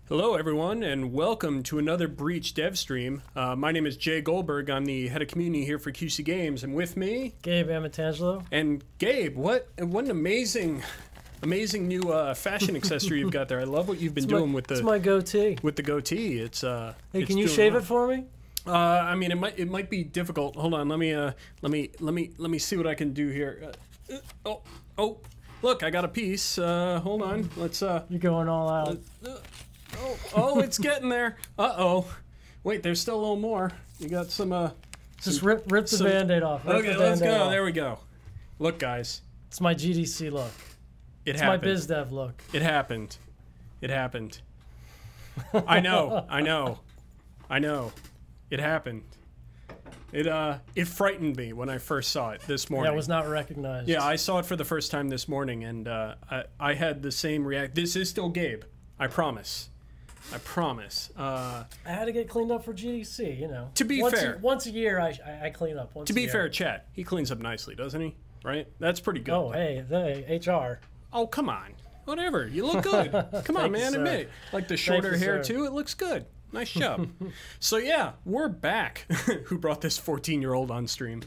Hello, everyone, and welcome to another Breach dev stream. My name is Jay Goldberg. I'm the head of community here for QC Games, and with me, Gabe Amatangelo. And Gabe, what an amazing new fashion accessory you've got there. I love what you've been doing with the. It's my goatee. With the goatee, it's. Hey, it's can you shave it for me? I mean, it might be difficult. Hold on, let me see what I can do here. Oh, look, I got a piece. Hold on, let's. You're going all out. Oh, it's getting there. Uh-oh. Wait, there's still a little more. You got some, Just rip the Band-Aid off. Okay, let's go. There we go. Look, guys. It's my GDC look. It's my biz dev look. It happened. It happened. I know. It happened. It frightened me when I first saw it this morning. Yeah, it was not recognized. Yeah, I saw it for the first time this morning, and I had the same react. This is still Gabe. I promise. I had to get cleaned up for GDC, you know. To be fair. Once a year, I clean up. To be fair, chat, he cleans up nicely, doesn't he? Right? That's pretty good. Oh, hey, HR. Oh, come on. Whatever. You look good. Come on, man. Admit it. Like the shorter hair, too. It looks good. Nice job. So, yeah, we're back. Who brought this 14-year-old on stream?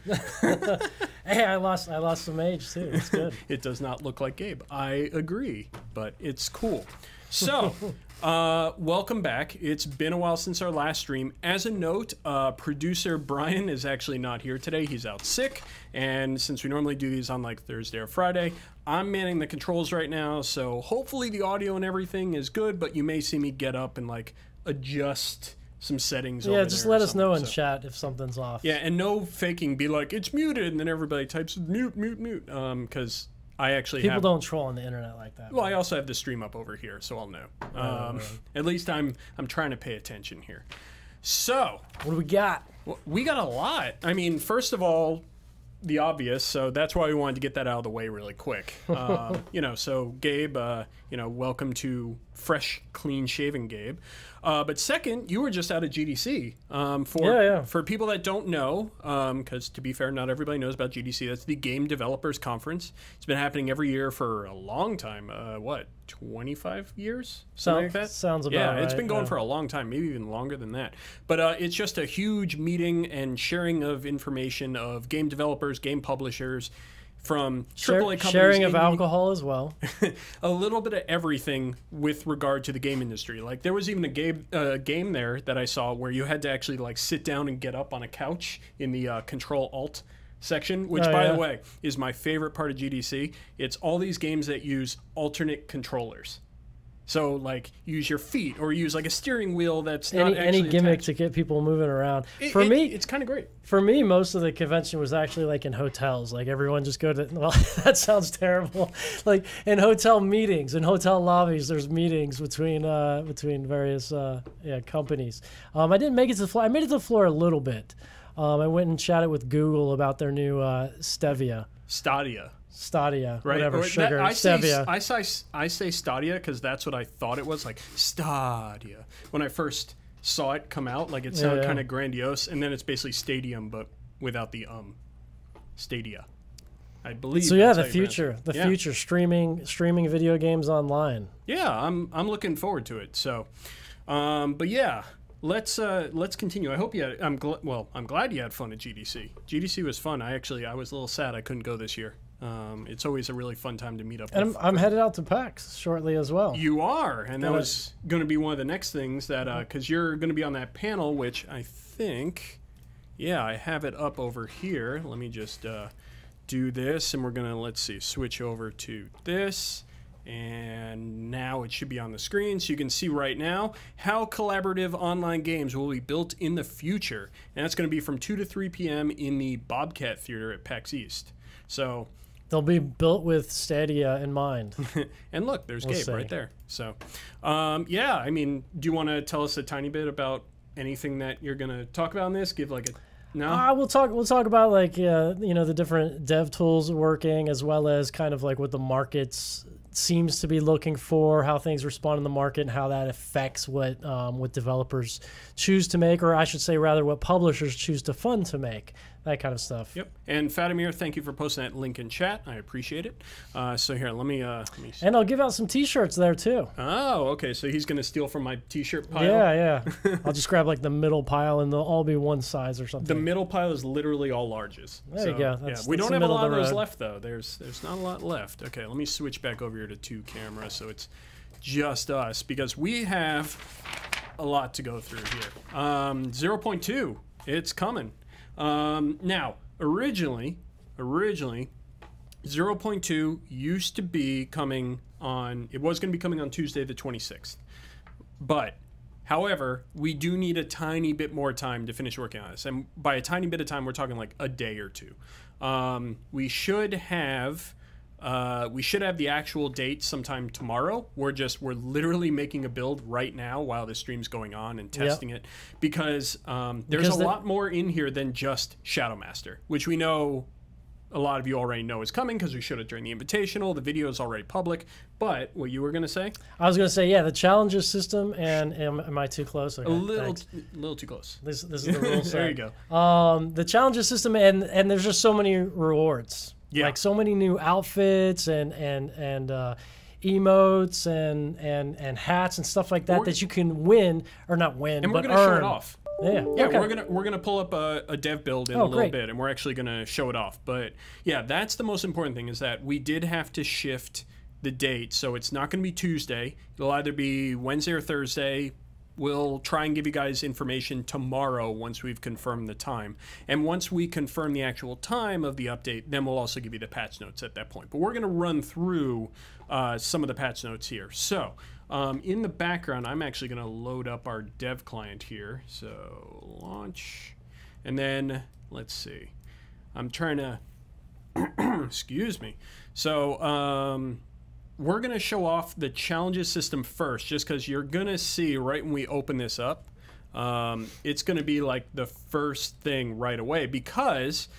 Hey, I lost some age, too. It's good. It does not look like Gabe. I agree, but it's cool. So, welcome back. It's been a while since our last stream. As a note, producer Brian is actually not here today. He's out sick, and since we normally do these on like Thursday or Friday, I'm manning the controls right now, so hopefully the audio and everything is good, but you may see me get up and like adjust some settings. Yeah, just let us know in chat if something's off. Yeah, and no faking, be like, it's muted, and then everybody types mute, because I actually People don't troll on the internet like that. Well, I also have the stream up over here, so I'll know. At least I'm trying to pay attention here. So, what do we got? Well, we got a lot. I mean, first of all, the obvious, so that's why we wanted to get that out of the way really quick. You know, so Gabe, you know, welcome to fresh, clean-shaven Gabe. But second, you were just out of GDC. For people that don't know, because to be fair, not everybody knows about GDC. That's the Game Developers Conference. It's been happening every year for a long time. What, 25 years? Something like that? Sounds about right. Yeah, it's been going for a long time, maybe even longer than that. But it's just a huge meeting and sharing of information of game developers, game publishers, from AAA companies. Sharing of alcohol as well. A little bit of everything with regard to the game industry. Like there was even a game there that I saw where you had to actually like sit down and get up on a couch in the Control-Alt section, which by the way is my favorite part of GDC. It's all these games that use alternate controllers. So like use your feet or use like a steering wheel that's not any gimmick to get people moving around. For me, it's kind of great. For me, most of the convention was actually like in hotels. Like everyone just go to, well, that sounds terrible. Like in hotel meetings, in hotel lobbies, there's meetings between various companies. I didn't make it to the floor. I made it to the floor a little bit. I went and chatted with Google about their new Stadia, right? Whatever, sugar, stevia. I say Stadia because that's what I thought it was, like Stadia. When I first saw it come out, like it sounded kind of grandiose, and then it's basically Stadium, but without the Stadia, I believe. So yeah, the future, streaming video games online. Yeah, I'm looking forward to it. So, but yeah. Let's continue. I hope you had, I'm glad you had fun at GDC. GDC was fun. I was a little sad I couldn't go this year. It's always a really fun time to meet up. And I'm headed out to PAX shortly as well. You are, and that was going to be one of the next things that because you're going to be on that panel, which I think, I have it up over here. Let me just do this, and we're gonna switch over to this. And now it should be on the screen so you can see right now how collaborative online games will be built in the future. And that's going to be from 2 to 3 p.m. in the Bobcat Theater at PAX East. So they'll be built with Stadia in mind. And look, there's Gabe right there. So, yeah, I mean, do you want to tell us a tiny bit about anything that you're going to talk about in this? Give like a... No? We'll talk about like, you know, the different dev tools working as well as kind of like what the markets seems to be looking for, how things respond in the market, and how that affects what developers choose to make, or I should say rather what publishers choose to fund to make. that kind of stuff. Yep. And Fatimir, thank you for posting that link in chat. I appreciate it. So here, let me see. And I'll give out some T-shirts there too. Oh, okay. So he's going to steal from my T-shirt pile? Yeah. I'll just grab like the middle pile and they'll all be one size or something. The middle pile is literally all larges. There you go. We don't have a lot of those left, though. There's not a lot left. Okay, let me switch back over here to 2 cameras so it's just us, because we have a lot to go through here. 0.2, it's coming. Now, originally, 0.2 used to be coming on, it was going to be coming on Tuesday the 26th. But, however, we do need a tiny bit more time to finish working on this. And by a tiny bit of time, we're talking like a day or 2. We should have the actual date sometime tomorrow. We're literally making a build right now while the stream's going on and testing it, because there's a lot more in here than just Shadowmaster, which we know a lot of you already know is coming because we showed it during the Invitational. The video is already public. But what you were going to say? I was going to say, yeah, the challenges system, and am I too close? Okay, a little too close. This is the rule set. There you go. The challenges system, and there's just so many rewards. Yeah. Like so many new outfits and emotes and hats and stuff like that that you can win, or not win, and but we're gonna show it off. Yeah, okay. we're gonna pull up a dev build in a little bit, and we're actually gonna show it off. But yeah, that's the most important thing, is that we did have to shift the date, so it's not gonna be Tuesday. It'll either be Wednesday or Thursday. We'll try and give you guys information tomorrow once we've confirmed the time. And once we confirm the actual time of the update, then we'll also give you the patch notes at that point. But we're going to run through some of the patch notes here. So in the background, I'm actually going to load up our dev client here. So launch. And then let's see. I'm trying to... excuse me. So... we're going to show off the challenges system first, just because you're going to see right when we open this up, it's going to be like the first thing right away, because,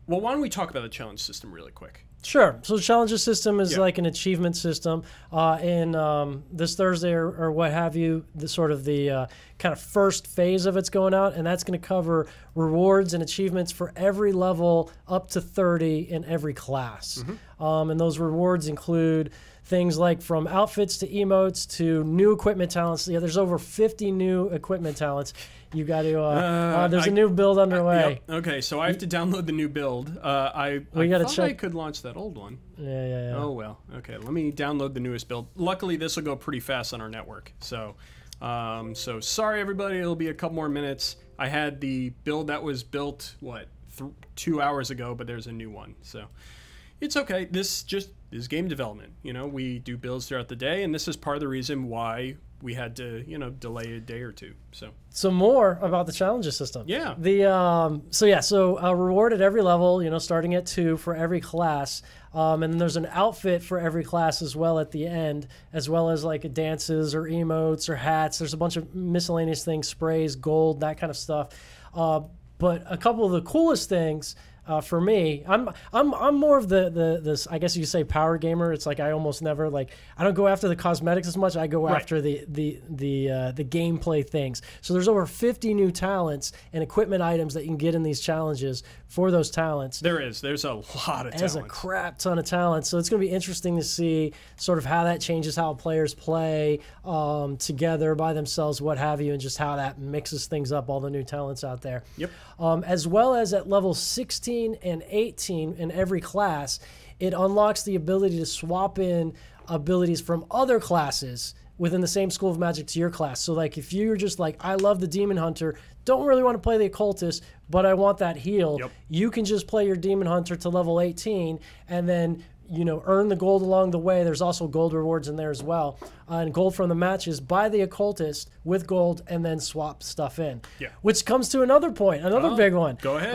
well, why don't we talk about the challenge system really quick? Sure. So the challenges system is like an achievement system. In this Thursday or what have you, the kind of first phase of it's going out, and that's going to cover rewards and achievements for every level up to 30 in every class. And those rewards include things like from outfits to emotes to new equipment talents. Yeah, there's over 50 new equipment talents. You got to. There's a new build underway. Yep. Okay, so I have to download the new build. I thought I could launch that old one. Yeah. Oh well. Okay, let me download the newest build. Luckily, this will go pretty fast on our network. So, so sorry everybody. It'll be a couple more minutes. I had the build that was built 2 hours ago, but there's a new one. So, it's okay. This is game development. You know, we do builds throughout the day, and this is part of the reason why we had to, delay a day or 2. So more about the challenges system. Yeah. So a reward at every level, starting at 2 for every class. And then there's an outfit for every class as well at the end, as well as like dances or emotes or hats. There's a bunch of miscellaneous things, sprays, gold, that kind of stuff. But a couple of the coolest things for me, I'm more of this, I guess you could say, power gamer. It's like I almost never I don't go after the cosmetics as much. I go after the gameplay things. So there's over 50 new talents and equipment items that you can get in these challenges for those talents. There's a lot of talents. There's a crap ton of talents. So it's going to be interesting to see sort of how that changes how players play together by themselves, what have you, and just how that mixes things up, all the new talents out there. Yep. As well as at level 16 and 18 in every class, it unlocks the ability to swap in abilities from other classes within the same School of Magic to your class. So like if you're just like, I love the Demon Hunter, don't really want to play the Occultist, but I want that heal, you can just play your Demon Hunter to level 18 and then earn the gold along the way. There's also gold rewards in there as well. And gold from the matches by the Occultist with gold and then swap stuff in. Yeah. Which comes to another point, another big one. Go ahead.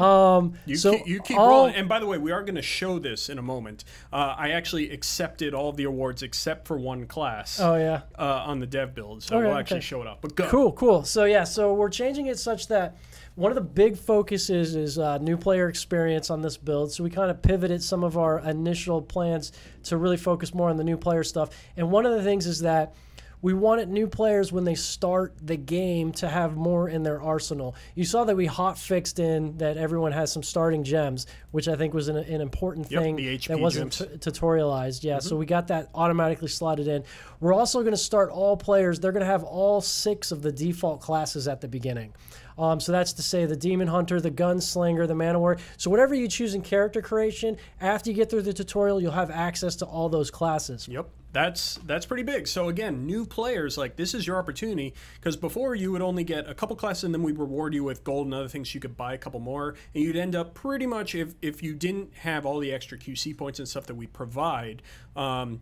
You keep rolling. And by the way, we are going to show this in a moment. I actually accepted all of the awards except for one class. Oh, yeah. On the dev build. So we'll actually show it up. But go. Cool. So we're changing it such that one of the big focuses is new player experience on this build. So we kind of pivoted some of our initial plans to really focus more on the new player stuff. And one of the things is that we wanted new players when they start the game to have more in their arsenal. You saw that we hot fixed in that everyone has some starting gems, which I think was an important thing the HP that wasn't tutorialized. Yeah, so we got that automatically slotted in. We're also going to start all players. They're going to have all 6 of the default classes at the beginning. So that's to say the Demon Hunter, the Gunslinger, the Man-O-War. So whatever you choose in character creation, after you get through the tutorial, you'll have access to all those classes. Yep. That's pretty big. So again, new players, like this is your opportunity, because before you would only get a couple classes and then we'd reward you with gold and other things. You could buy a couple more and you'd end up pretty much, if you didn't have all the extra QC points and stuff that we provide,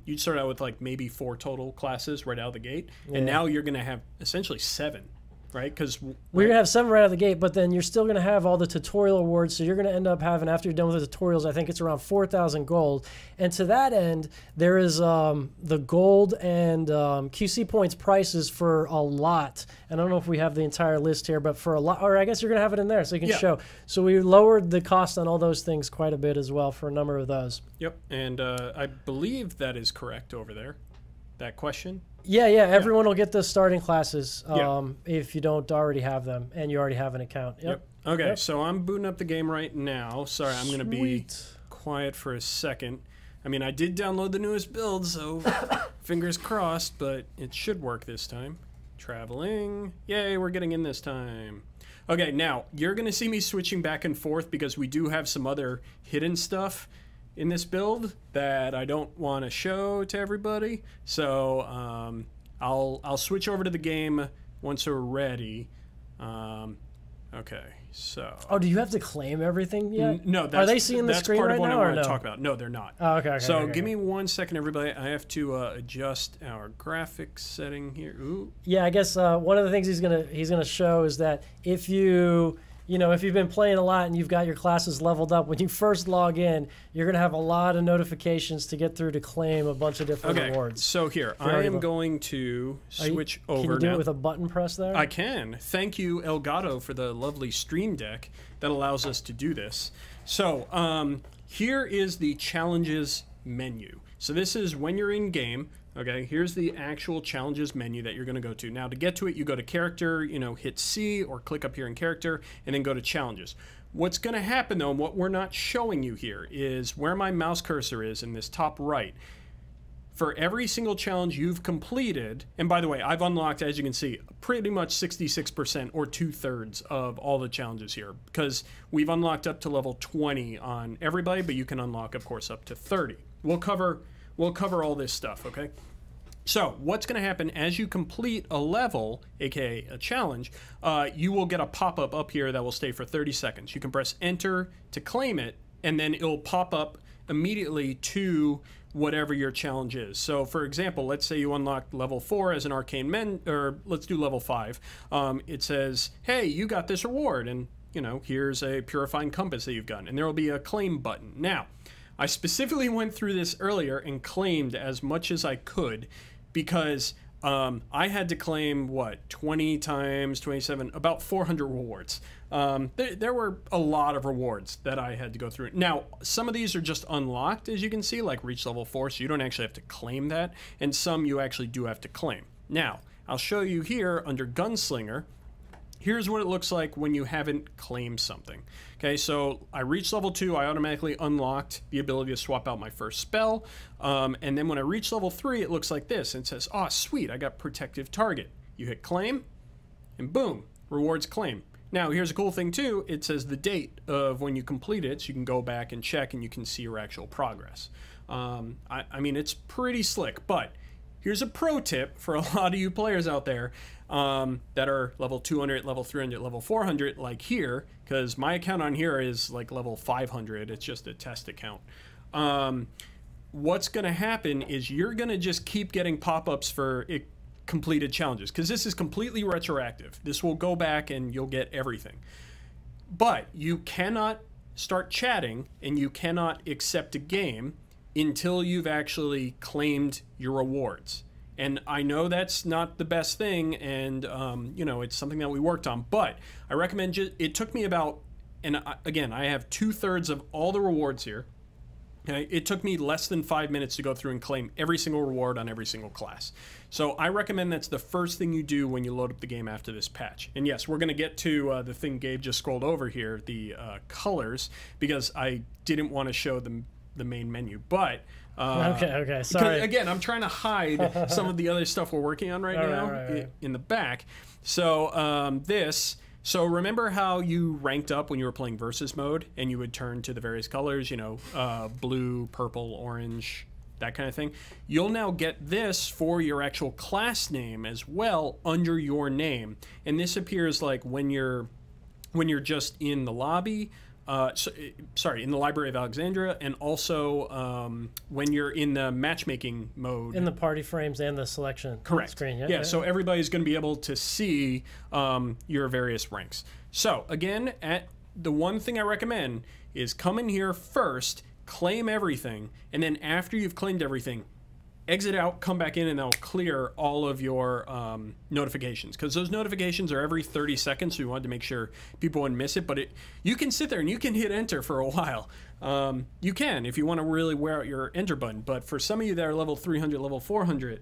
you'd start out with like maybe 4 total classes right out of the gate. Yeah. And now you're going to have essentially 7. Right, because we're gonna have 7 right out of the gate, but then you're still gonna have all the tutorial awards. So you're gonna end up having, after you're done with the tutorials, I think it's around 4,000 gold. And to that end, there is the gold and QC points prices for a lot. And I don't know if we have the entire list here, but for a lot, or I guess you're gonna have it in there so you can show. So we lowered the cost on all those things quite a bit as well for a number of those. Yep, and I believe that is correct over there. That question. Yeah, everyone will get the starting classes if you don't already have them and you already have an account. Yep. Okay, so I'm booting up the game right now. Sorry, I'm going to be quiet for a second. I mean, I did download the newest build, so fingers crossed, but it should work this time. Traveling. Yay, we're getting in this time. Okay, now, you're going to see me switching back and forth because we do have some other hidden stuff in this build that I don't want to show to everybody. So I'll switch over to the game once we're ready. Okay, so. Oh, do you have to claim everything yet? No, that's, are they seeing the screen right now or no? Talk about. No, they're not. Oh, okay. So give me 1 second, everybody. I have to adjust our graphics setting here. Ooh. Yeah, I guess one of the things he's gonna show is that if if you've been playing a lot and you've got your classes leveled up, when you first log in, you're going to have a lot of notifications to get through to claim a bunch of different rewards. So here, I am going to switch over now. Can you do it with a button press there? I can. Thank you, Elgato, for the lovely Stream Deck that allows us to do this. So here is the challenges menu. So this is when you're in game. Okay, here's the actual challenges menu that you're going to go to. Now, to get to it, you go to character, hit C or click up here in character, and then go to challenges. What's going to happen, though, and what we're not showing you here is where my mouse cursor is in this top right. For every single challenge you've completed, and by the way, I've unlocked, as you can see, pretty much 66% or 2/3 of all the challenges here, because we've unlocked up to level 20 on everybody, but you can unlock, of course, up to 30. We'll cover all this stuff, okay? So what's going to happen as you complete a level, aka a challenge, you will get a pop-up up here that will stay for 30 seconds. You can press enter to claim it, and then it'll pop up immediately to whatever your challenge is. So for example, let's say you unlock level 4 as an arcane men, or let's do level 5. It says, hey, you got this reward, and here's a purifying compass that you've gotten, and there will be a claim button. Now, I specifically went through this earlier and claimed as much as I could because I had to claim, 20 times 27, about 400 rewards. There were a lot of rewards that I had to go through. Now, some of these are just unlocked, as you can see, like reach level 4, so you don't actually have to claim that, and some you actually do have to claim. Now, I'll show you here under Gunslinger. Here's what it looks like when you haven't claimed something. Okay, so I reached level 2, I automatically unlocked the ability to swap out my first spell. And then when I reach level 3, it looks like this. And it says, oh, sweet, I got protective target. You hit claim, and boom, rewards claim. Now, here's a cool thing too. It says the date of when you complete it, so you can go back and check and you can see your actual progress. I mean, it's pretty slick, but here's a pro tip for a lot of you players out there that are level 200, level 300, level 400, like here, because my account on here is like level 500. It's just a test account. What's going to happen is you're going to just keep getting pop-ups for completed challenges, because this is completely retroactive. This will go back and you'll get everything. But you cannot start chatting and you cannot accept a game until you've actually claimed your rewards. And I know that's not the best thing, and it's something that we worked on, but I recommend it took me about, and again, I have 2/3 of all the rewards here. Okay? It took me less than 5 minutes to go through and claim every single reward on every single class. So I recommend that's the first thing you do when you load up the game after this patch. And yes, we're going to get to the thing Gabe just scrolled over here, the colors, because I didn't want to show them the main menu. But okay, sorry. Again, I'm trying to hide some of the other stuff we're working on right now in the back. So So remember how you ranked up when you were playing versus mode and you would turn to the various colors, you know, blue, purple, orange, that kind of thing? You'll now get this for your actual class name as well under your name. And this appears like when you're just in the lobby, in the Library of Alexandria, and also when you're in the matchmaking mode. In the party frames and the selection screen. Yeah, so everybody's going to be able to see your various ranks. So again, the one thing I recommend is come in here first, claim everything, and then after you've claimed everything, exit out, come back in, and that'll clear all of your notifications, because those notifications are every 30 seconds, so we wanted to make sure people wouldn't miss it. But you can sit there and you can hit enter for a while. You can if you want to really wear out your enter button, but for some of you that are level 300, level 400,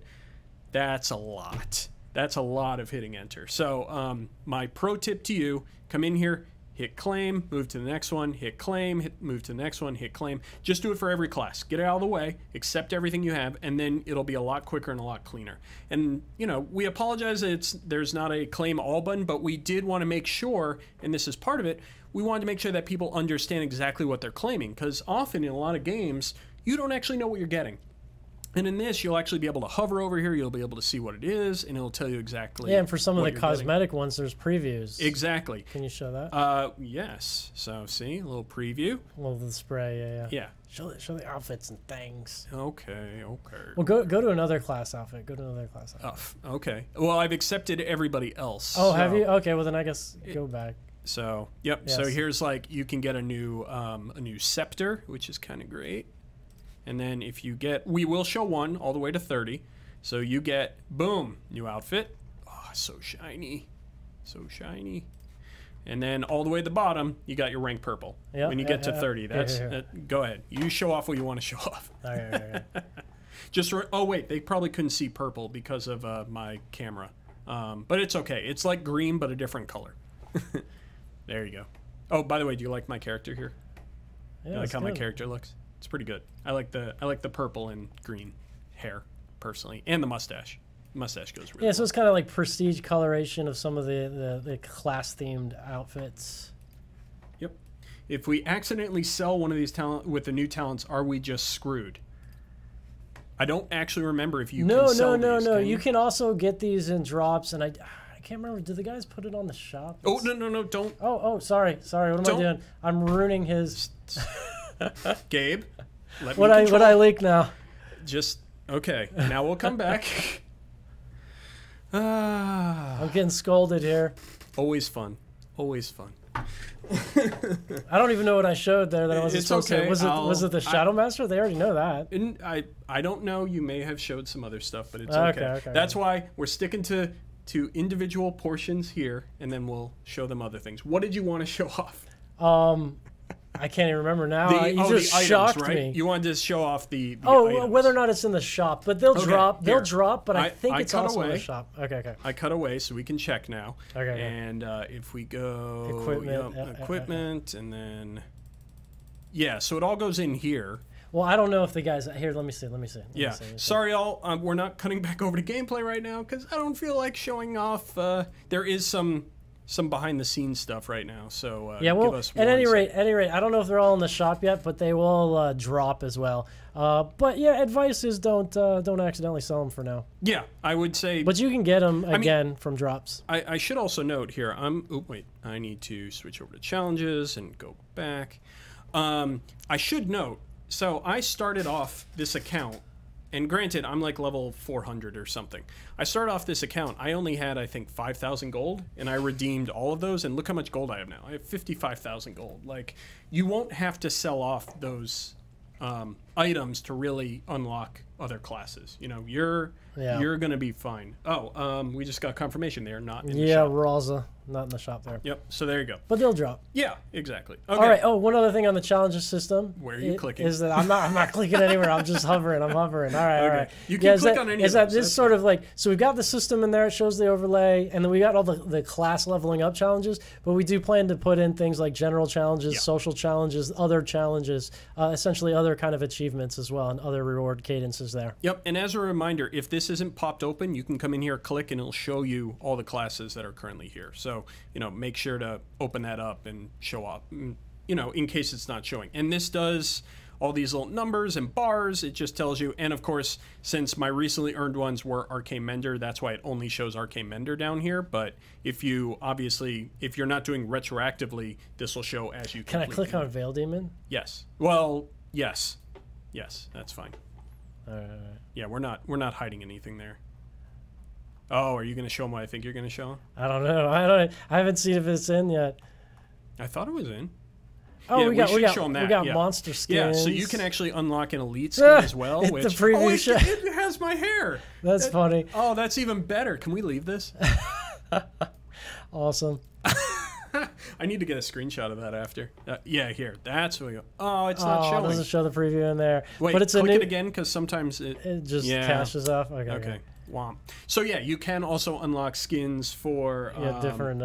that's a lot. That's a lot of hitting enter. So my pro tip to you, come in here, hit claim, move to the next one, hit claim, move to the next one, hit claim. Just do it for every class. Get it out of the way, accept everything you have, and then it'll be a lot quicker and a lot cleaner. And, you know, we apologize that there's not a claim all button, but we did want to make sure, and this is part of it, we wanted to make sure that people understand exactly what they're claiming, because often in a lot of games, you don't actually know what you're getting. And in this, you'll actually be able to hover over here. You'll be able to see what it is, and it'll tell you exactly. Yeah, and for some of the cosmetic ones, there's previews. Exactly. Can you show that? Yes. So see, a little preview. A little of the spray. Yeah. Show the outfits and things. Okay. Well, go to another class outfit. Go to another class outfit. Okay. Well, I've accepted everybody else. Oh, so. Have you? Okay. Well, then I guess go back. So yep. Yes. So here's like you can get a new scepter, which is kind of great. And then if you get, we will show 1 all the way to 30. So you get, boom, new outfit. Oh, so shiny. So shiny. And then all the way to the bottom, you got your rank purple. Yep, when you get to 30, that's, go ahead. You show off what you want to show off. Okay. Oh, wait, they probably couldn't see purple because of my camera. But it's okay. It's like green, but a different color. There you go. Oh, by the way, do you like my character here? Yeah, you like how my character looks? It's pretty good. I like the purple and green hair personally, and the mustache. The mustache goes really well. So it's kind of like prestige coloration of some of the class themed outfits. Yep. If we accidentally sell one of these with the new talents, are we just screwed? I don't actually remember if you can sell these. No. You can also get these in drops, and I can't remember. Did the guys put it on the shop? Oh no! Don't. Oh, sorry. What am I doing? I'm ruining his. Gabe, let what I leak now? Just okay. Now we'll come back. I'm getting scolded here. Always fun. Always fun. I don't even know what I showed there that I wasn't supposed to. Was it the Shadow Master? They already know that. I don't know. You may have showed some other stuff, but it's okay. That's why we're sticking to individual portions here, and then we'll show them other things. What did you want to show off? I can't even remember now. You just shocked me. You wanted to show off the items. Whether or not it's in the shop, but they'll drop. They'll drop, but I think it's also in the shop. Okay. I cut away so we can check now. Okay. And if we go equipment, and then so it all goes in here. Well, I don't know if the guys here. Let me see. Sorry, all. We're not cutting back over to gameplay right now because I don't feel like showing off. There is some behind the scenes stuff right now. So give us at any rate, I don't know if they're all in the shop yet, but they will drop as well. But yeah, advice is don't accidentally sell them for now. Yeah, I would say. But you can get them again from drops. I should also note here. I need to switch over to challenges and go back. I should note. So I started off this account, and granted, I'm like level 400 or something. I started off this account. I only had, I think, 5,000 gold, and I redeemed all of those. And look how much gold I have now. I have 55,000 gold. Like, you won't have to sell off those items to really unlock other classes. You know, you're going to be fine. Oh, we just got confirmation they're not in the shop. Yeah, Raza, not in the shop there. Yep, so there you go. But they'll drop. Yeah, exactly. Okay. All right. Oh, one other thing on the challenges system. Where are you clicking? Is that I'm not clicking anywhere. I'm just hovering. I'm hovering. All right. Okay. All right. You can click on any of Is that those. this That's sort of like, so we've got the system in there. It shows the overlay, and then we got all the class leveling up challenges. But we do plan to put in things like general challenges, social challenges, other challenges, essentially other kind of achievements as well, and other reward cadences there. Yep. And as a reminder, if this isn't popped open, you can come in here, click, and it'll show you all the classes that are currently here. So, you know, make sure to open that up and show up, you know, in case it's not showing. And this does all these little numbers and bars. It just tells you. And of course, since my recently earned ones were Arcane Mender, that's why it only shows Arcane Mender down here. But if you obviously, if you're not doing retroactively, this will show as you Can I complete click on Veil Demon? Yes. Well, yes. Yes, that's fine. All right. Yeah, we're not hiding anything there. Oh, are you going to show them what I think you're going to show them? I don't know. I haven't seen if it's in yet. I thought it was in. Oh, yeah, we got show them that. We got monster skins. Yeah, so you can actually unlock an elite skin as well. The preview it has my hair. That's funny. Oh, that's even better. Can we leave this? Awesome. I need to get a screenshot of that after. Yeah, here. That's what we go. Oh, it's not showing. It doesn't show the preview in there. Wait, but it's click it again because sometimes it just caches off. Okay. Womp. So yeah, you can also unlock skins for different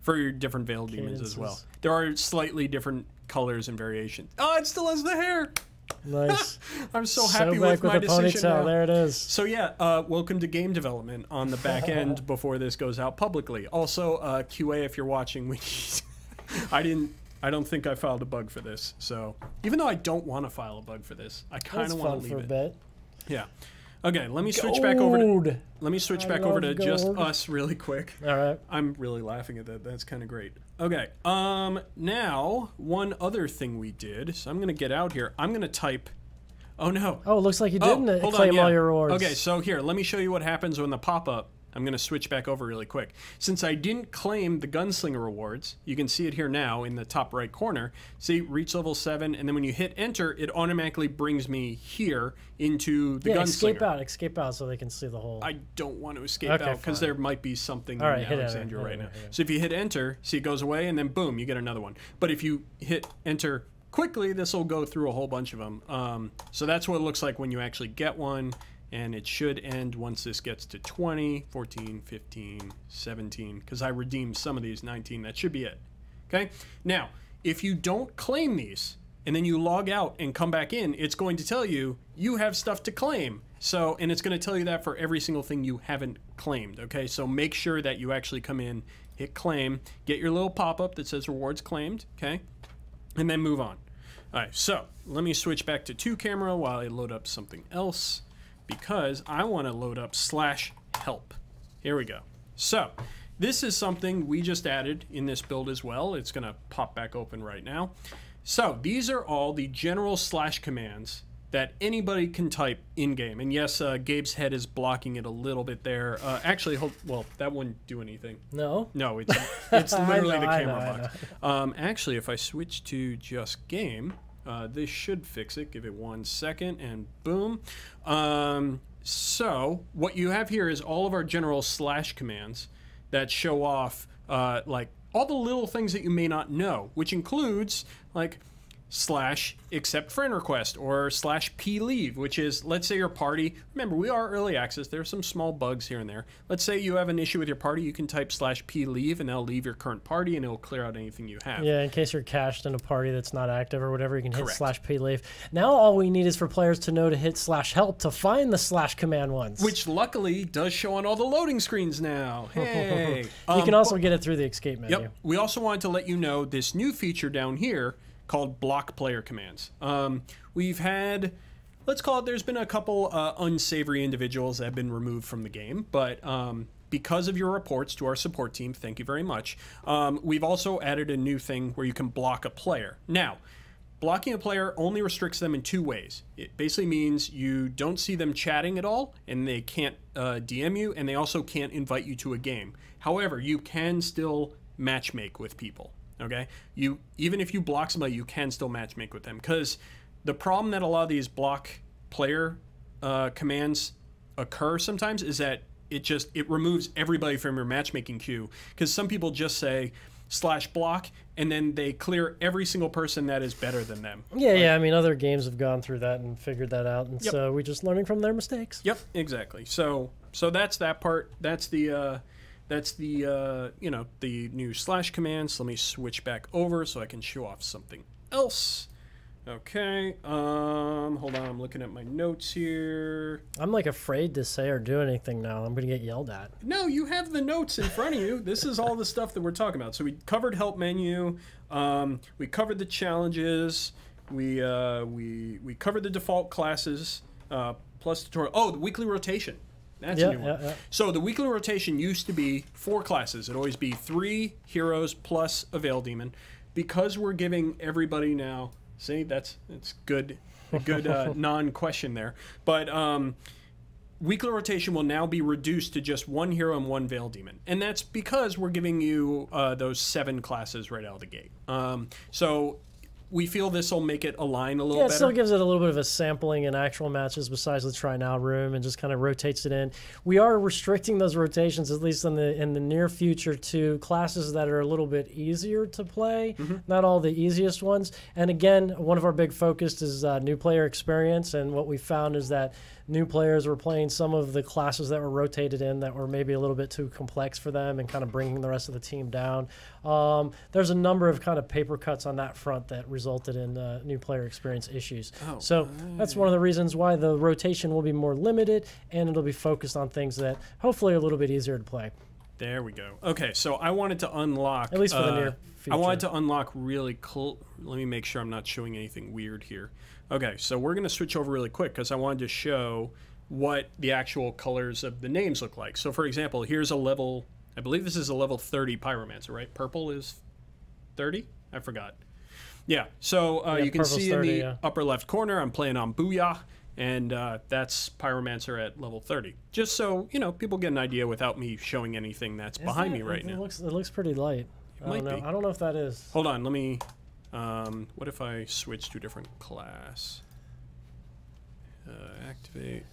for your different veil demons as well. There are slightly different colors and variations. Oh, it still has the hair. Nice. I'm so happy with my decision now. There it is. So yeah, welcome to game development on the back end before this goes out publicly. Also, QA, if you're watching, we I don't think I filed a bug for this. So even though I don't want to file a bug for this, I kind of want to leave it. For a bit. Yeah. Okay, let me switch back over to just us really quick. All right. I'm really laughing at that. That's kind of great. Okay. Now, one other thing we did. So I'm going to get out here. I'm going to type. Oh, no. Oh, it looks like you didn't claim all your rewards. Okay, so here, let me show you what happens when the pop-up. I'm going to switch back over really quick. Since I didn't claim the Gunslinger rewards, you can see it here now in the top right corner. See, reach level 7, and then when you hit enter, it automatically brings me here into the Gunslinger. Escape out so they can see the whole... I don't want to escape out because there might be something in Alexandria right now. So if you hit enter, see it goes away, and then boom, you get another one. But if you hit enter quickly, this will go through a whole bunch of them. So that's what it looks like when you actually get one. And it should end once this gets to 20, 14, 15, 17, because I redeemed some of these, 19. That should be it. Okay? Now, if you don't claim these, and then you log out and come back in, it's going to tell you you have stuff to claim. So, and it's going to tell you that for every single thing you haven't claimed. Okay? So make sure that you actually come in, hit claim, get your little pop-up that says rewards claimed. Okay? And then move on. All right, so let me switch back to 2 camera while I load up something else, because I want to load up /help. Here we go. So this is something we just added in this build as well. It's going to pop back open right now. So these are all the general / commands that anybody can type in-game. And yes, Gabe's head is blocking it a little bit there. Actually, well, that wouldn't do anything. No? No, it's literally the camera box. Actually, if I switch to just game... this should fix it. Give it 1 second and boom. So what you have here is all of our general / commands that show off like all the little things that you may not know, which includes like / accept friend request or / p leave, which is, let's say your party, remember we are early access, there are some small bugs here and there. Let's say you have an issue with your party, you can type / p leave and that'll leave your current party and it'll clear out anything you have. Yeah, in case you're cached in a party that's not active or whatever, you can hit Correct. / p leave. Now all we need is for players to know to hit / help to find the / command ones. Which luckily does show on all the loading screens now. Hey. You can also get it through the escape menu. Yep. We also wanted to let you know this new feature down here called block player commands. We've had, let's call it, there's been a couple unsavory individuals that have been removed from the game, but because of your reports to our support team, thank you very much, we've also added a new thing where you can block a player. Now, blocking a player only restricts them in 2 ways. It basically means you don't see them chatting at all, and they can't DM you, and they also can't invite you to a game. However, you can still matchmake with people. Okay, even if you block somebody, you can still matchmake with them, because the problem that a lot of these block player commands occur sometimes is that it removes everybody from your matchmaking queue, because some people just say /block and then they clear every single person that is better than them. Yeah, yeah. I mean, other games have gone through that and figured that out, and so we're just learning from their mistakes. Yep, exactly. So that's that part. That's the you know, the new / commands. Let me switch back over so I can show off something else. Okay, hold on, I'm looking at my notes here. I'm like afraid to say or do anything now. I'm gonna get yelled at. No, you have the notes in front of you. This is all the stuff that we're talking about. So we covered help menu, we covered the challenges, we covered the default classes, plus tutorial. Oh, the weekly rotation. That's a new one. Yeah. So the weekly rotation used to be 4 classes. It'd always be 3 heroes plus a Veil Demon. Because we're giving everybody now, see, it's good, a good non-question there. But weekly rotation will now be reduced to just 1 hero and 1 Veil Demon. And that's because we're giving you those 7 classes right out of the gate. So we feel this will make it align a little better. Yeah, it still gives it a little bit of a sampling in actual matches besides the try now room, and just kind of rotates it in. We are restricting those rotations, at least in the near future, to classes that are a little bit easier to play, not all the easiest ones. And again, one of our big focus is new player experience, and what we found is that new players were playing some of the classes that were rotated in that were maybe a little bit too complex for them and kind of bringing the rest of the team down. There's a number of kind of paper cuts on that front that resulted in new player experience issues. So that's one of the reasons why the rotation will be more limited, and it'll be focused on things that hopefully are a little bit easier to play. There we go. Okay, so I wanted to unlock... At least for the near future. I wanted to unlock really cool... Let me make sure I'm not showing anything weird here. Okay, so we're going to switch over really quick because I wanted to show what the actual colors of the names look like. So, for example, here's a level... I believe this is a level 30 Pyromancer, right? Purple is 30? I forgot. Yeah, so yeah, you can see 30, in the yeah. upper left corner, I'm playing on Booyah, and that's Pyromancer at level 30. Just so, you know, people get an idea without me showing anything that's behind me right now. It looks pretty light. It might be. I don't know if that is. Hold on, let me... what if I switch to a different class? Activate.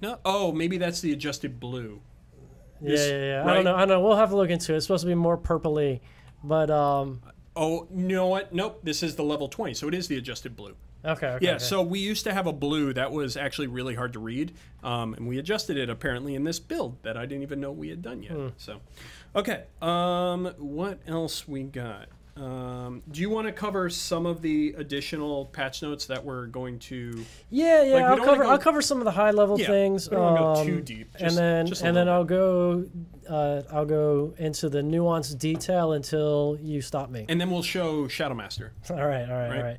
No. Oh, maybe that's the adjusted blue. Yeah. Right? I don't know. We'll have to look into it. It's supposed to be more purpley, but oh, you know what? Nope. This is the level 20, so it is the adjusted blue. Okay. Yeah. So we used to have a blue that was actually really hard to read, and we adjusted it apparently in this build that I didn't even know we had done yet. So, okay. What else we got? Do you want to cover some of the additional patch notes that we're going to? Yeah. Like, I'll cover some of the high level things. We don't want to go too deep. And then I'll go into the nuanced detail until you stop me. And then we'll show Shadowmaster. All right.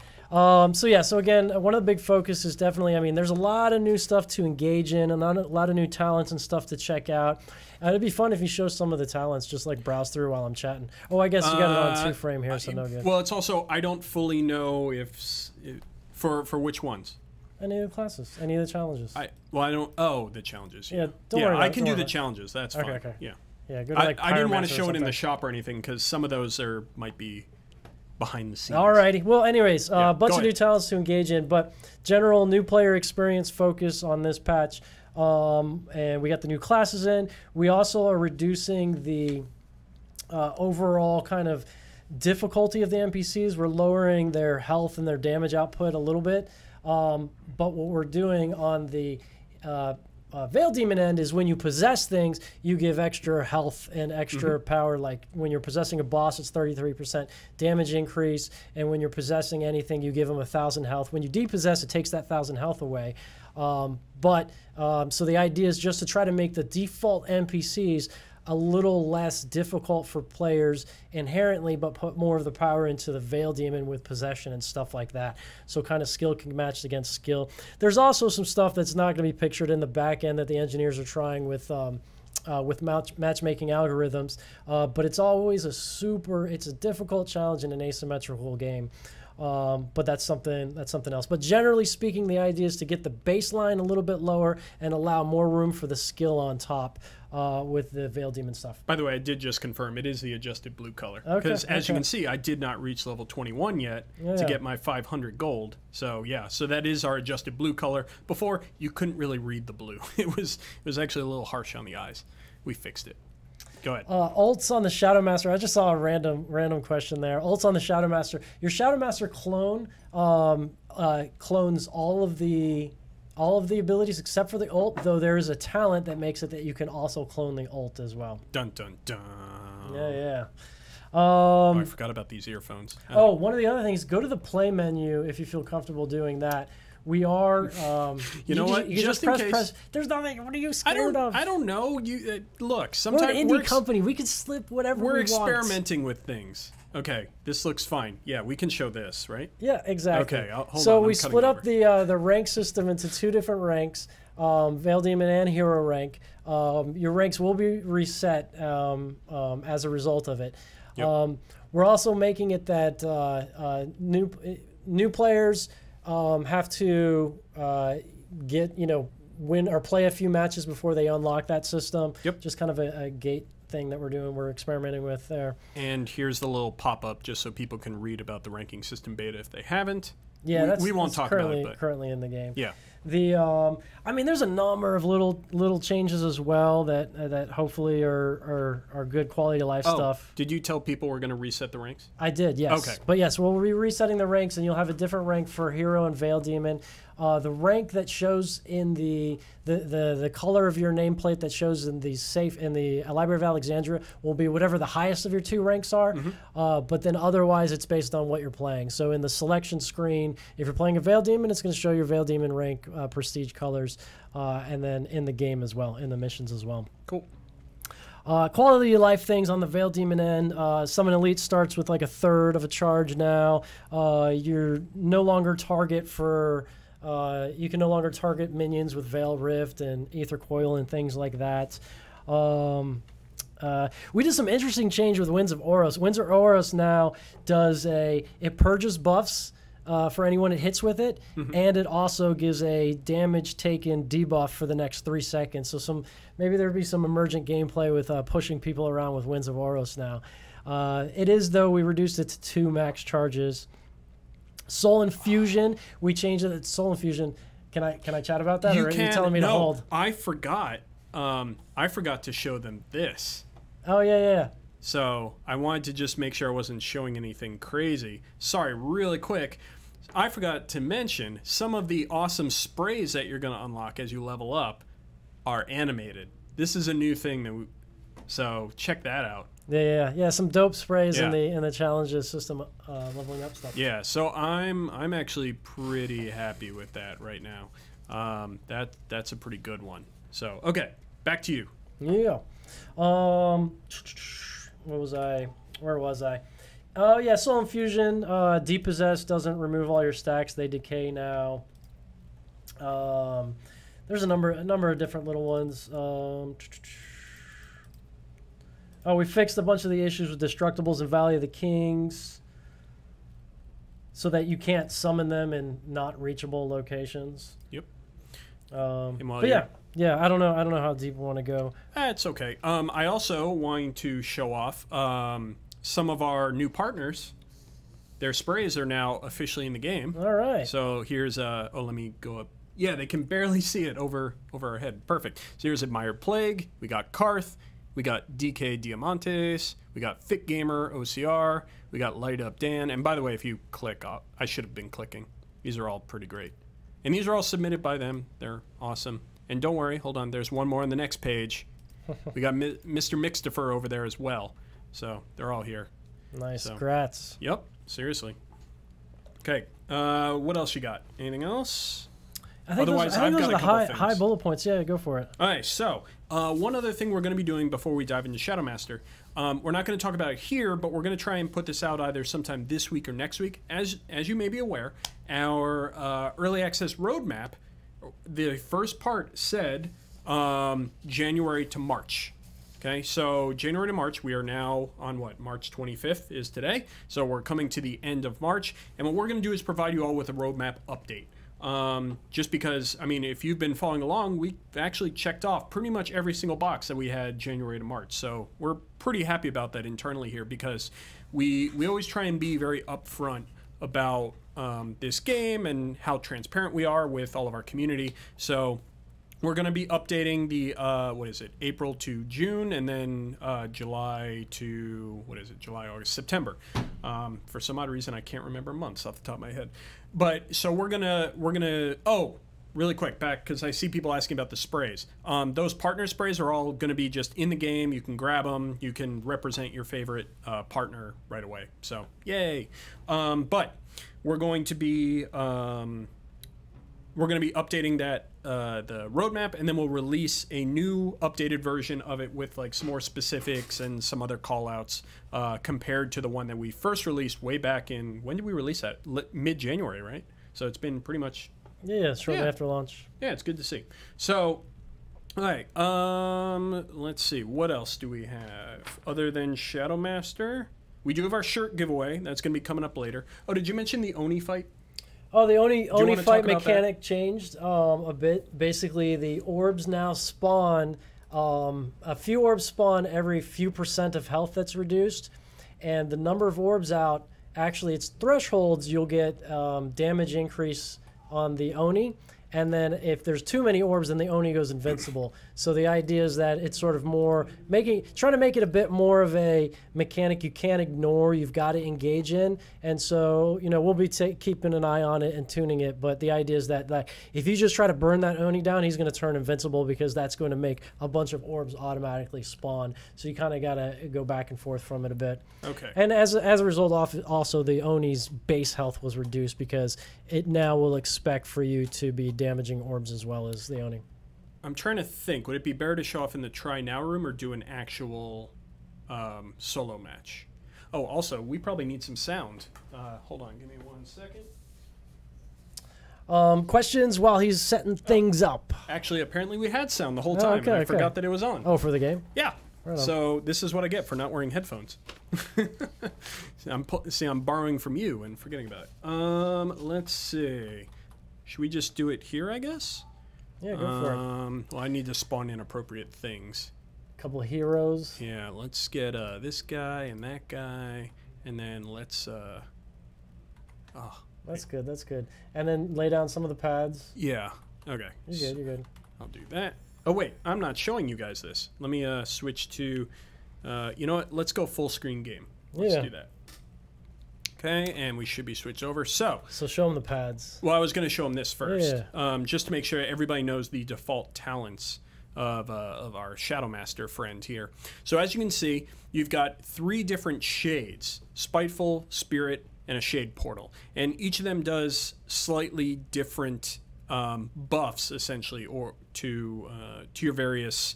So again, one of the big focus is definitely, I mean, there's a lot of new stuff to engage in and a lot of new talents and stuff to check out. It'd be fun if you show some of the talents, just like browse through while I'm chatting. Oh, I guess you got it on 2-frame here, so no good. Well, it's also, I don't fully know for which ones. Any of the classes, any of the challenges. I don't, the challenges. Yeah, don't worry about I can do the challenges, that's fine. Okay. Yeah. Yeah, go to like I didn't want to show it in the shop or anything, because some of those might be behind the scenes. Alrighty. Well, anyways, a bunch of new talents to engage in, but general new player experience focus on this patch. And we got the new classes in. We also are reducing the overall kind of difficulty of the NPCs. We're lowering their health and their damage output a little bit. But what we're doing on the Veil Demon end is when you possess things, you give extra health and extra power. Like when you're possessing a boss, it's 33% damage increase. And when you're possessing anything, you give them 1,000 health. When you depossess, it takes that 1,000 health away. So the idea is just to try to make the default NPCs a little less difficult for players inherently, but put more of the power into the Veil Demon with possession and stuff like that. So kind of skill can match against skill. There's also some stuff that's not going to be pictured in the back end that the engineers are trying with matchmaking algorithms, but it's always it's a difficult challenge in an asymmetrical game. But that's something else. But generally speaking, the idea is to get the baseline a little bit lower and allow more room for the skill on top with the Veil Demon stuff. By the way, I did just confirm it is the adjusted blue color. Because as you can see, I did not reach level 21 yet to get my 500 gold. So yeah, so that is our adjusted blue color. Before, you couldn't really read the blue. It was actually a little harsh on the eyes. We fixed it. Go ahead. Ults on the Shadow Master. I just saw a random question there. Ults on the Shadow Master. Your Shadow Master clone clones all of the abilities except for the ult, though there is a talent that makes it that you can also clone the ult as well. Dun dun dun. Yeah. I forgot about these earphones. One of the other things, go to the play menu if you feel comfortable doing that. We are. You know what? You just press. There's nothing. What are you scared of? I don't know. You look. Sometimes we're an indie company. We can slip whatever we want. We're experimenting with things. Okay, this looks fine. Yeah, we can show this, right? Yeah, exactly. Okay, hold on. So we split up the rank system into 2 different ranks, Veil Demon and Hero rank. Your ranks will be reset as a result of it. Yep. We're also making it that new players have to win or play a few matches before they unlock that system. Yep. Just kind of a gate thing that we're experimenting with there. And here's the little pop-up just so people can read about the ranking system beta if they haven't. Yeah, we won't talk about it, but currently in the game. Yeah. I mean, there's a number of little changes as well that hopefully are good quality of life stuff. Did you tell people we're going to reset the ranks? I did, yes. Okay. But yes, we'll be resetting the ranks, and you'll have a different rank for Hero and Veil Demon. The rank that shows in the color of your nameplate that shows in the Library of Alexandria will be whatever the highest of your 2 ranks are. But then otherwise, it's based on what you're playing. So in the selection screen, if you're playing a Veil Demon, it's going to show your Veil Demon rank prestige colors, and then in the game as well, in the missions as well. Cool. Quality of life things on the Veil Demon end. Summon Elite starts with like 1/3 of a charge now. You're no longer target for. You can no longer target minions with Veil Rift and Aether Coil and things like that. We did some interesting change with Winds of Oros. Winds of Oros now it purges buffs for anyone it hits with it, and it also gives a damage taken debuff for the next 3 seconds. So maybe there'll be some emergent gameplay with pushing people around with Winds of Oros now. It is, though, we reduced it to 2 max charges. Soul Infusion, we changed it to Soul Infusion. Can I chat about that, or are you telling me to hold? I forgot. I forgot to show them this. Oh yeah. So I wanted to just make sure I wasn't showing anything crazy. Sorry, really quick. I forgot to mention some of the awesome sprays that you're going to unlock as you level up are animated. This is a new thing so check that out. Yeah. Some dope sprays in the challenges system, leveling up stuff. Yeah, so I'm actually pretty happy with that right now. That's a pretty good one. So okay, back to you. Yeah. Where was I? Oh yeah, Soul Infusion. Depossess doesn't remove all your stacks; they decay now. There's a number of different little ones. We fixed a bunch of the issues with Destructibles in Valley of the Kings, so that you can't summon them in not reachable locations. Yep. But yeah. I don't know how deep we want to go. It's okay. I also want to show off some of our new partners. Their sprays are now officially in the game. All right. So here's let me go up. Yeah, they can barely see it over our head. Perfect. So here's Admired Plague. We got Karth. We got DK Diamantes. We got Fit Gamer OCR. We got Light Up Dan. And by the way, if you click, I should have been clicking. These are all pretty great. And these are all submitted by them. They're awesome. And don't worry, hold on. There's one more on the next page. We got Mr. Mixtifer over there as well. So they're all here. Nice. Congrats. Yep. Seriously. Okay. What else you got? Anything else? Otherwise, I've got a couple things. High bullet points. Yeah, go for it. All right. So one other thing we're going to be doing before we dive into Shadow Master. We're not going to talk about it here, but we're going to try and put this out either sometime this week or next week. As you may be aware, our early access roadmap, the first part said January to March. Okay, so January to March, we are now on what? March 25th is today. So we're coming to the end of March. And what we're going to do is provide you all with a roadmap update. Just because, I mean, if you've been following along, we actually checked off pretty much every single box that we had January to March. So we're pretty happy about that internally here because we always try and be very upfront about this game and how transparent we are with all of our community. So we're going to be updating the, what is it, April to June, and then July to, what is it, July, August, September. For some odd reason, I can't remember months off the top of my head. But, so we're going to, oh, really quick, back, because I see people asking about the sprays. Those partner sprays are all going to be just in the game. You can grab them. You can represent your favorite partner right away. So, yay. But we're going to be... we're going to be updating that the roadmap, and then we'll release a new updated version of it with like some more specifics and some other call-outs compared to the one that we first released way back in, when did we release that? Mid-January, right? So it's been pretty much... Yeah, shortly after launch. Yeah, it's good to see. So, all right, let's see. What else do we have other than Shadow Master? We do have our shirt giveaway. That's going to be coming up later. Oh, did you mention the Oni fight? Oh, the Oni fight mechanic changed a bit. Basically, the orbs now spawn, a few orbs spawn every few % of health that's reduced. And the number of orbs out, actually, it's thresholds, you'll get damage increase on the Oni. And then if there's too many orbs, then the Oni goes invincible. So the idea is that it's sort of more trying to make it a bit more of a mechanic you can't ignore, you've got to engage in. And so, you know, we'll be keeping an eye on it and tuning it. But the idea is that if you just try to burn that Oni down, he's going to turn invincible because that's going to make a bunch of orbs automatically spawn. So you kind of got to go back and forth from it a bit. Okay. And as a result, also the Oni's base health was reduced because it now will expect for you to be damaging orbs as well as the Oni. I'm trying to think. Would it be better to show off in the Try Now room or do an actual solo match? Oh, also, we probably need some sound. Hold on. Give me 1 second. Questions while he's setting things up. Actually, apparently we had sound the whole time. Okay, I forgot that it was on. Oh, for the game? Yeah. Right so this is what I get for not wearing headphones. I'm borrowing from you and forgetting about it. Let's see. Should we just do it here, I guess? Yeah, go for it. Well, I need to spawn in appropriate things. A couple of heroes. Yeah, let's get this guy and that guy, and then let's... That's good, that's good. And then lay down some of the pads. Yeah, okay. You're good, you're good. I'll do that. Oh, wait, I'm not showing you guys this. Let me switch to... you know what? Let's go full screen game. Let's do that. Okay, and we should be switched over. So show them the pads. Well, I was going to show them this first, Yeah. just to make sure everybody knows the default talents of our Shadow Master friend here. So as you can see, you've got 3 different shades: Spiteful, Spirit, and a Shade Portal. And each of them does slightly different buffs, essentially, or to your various...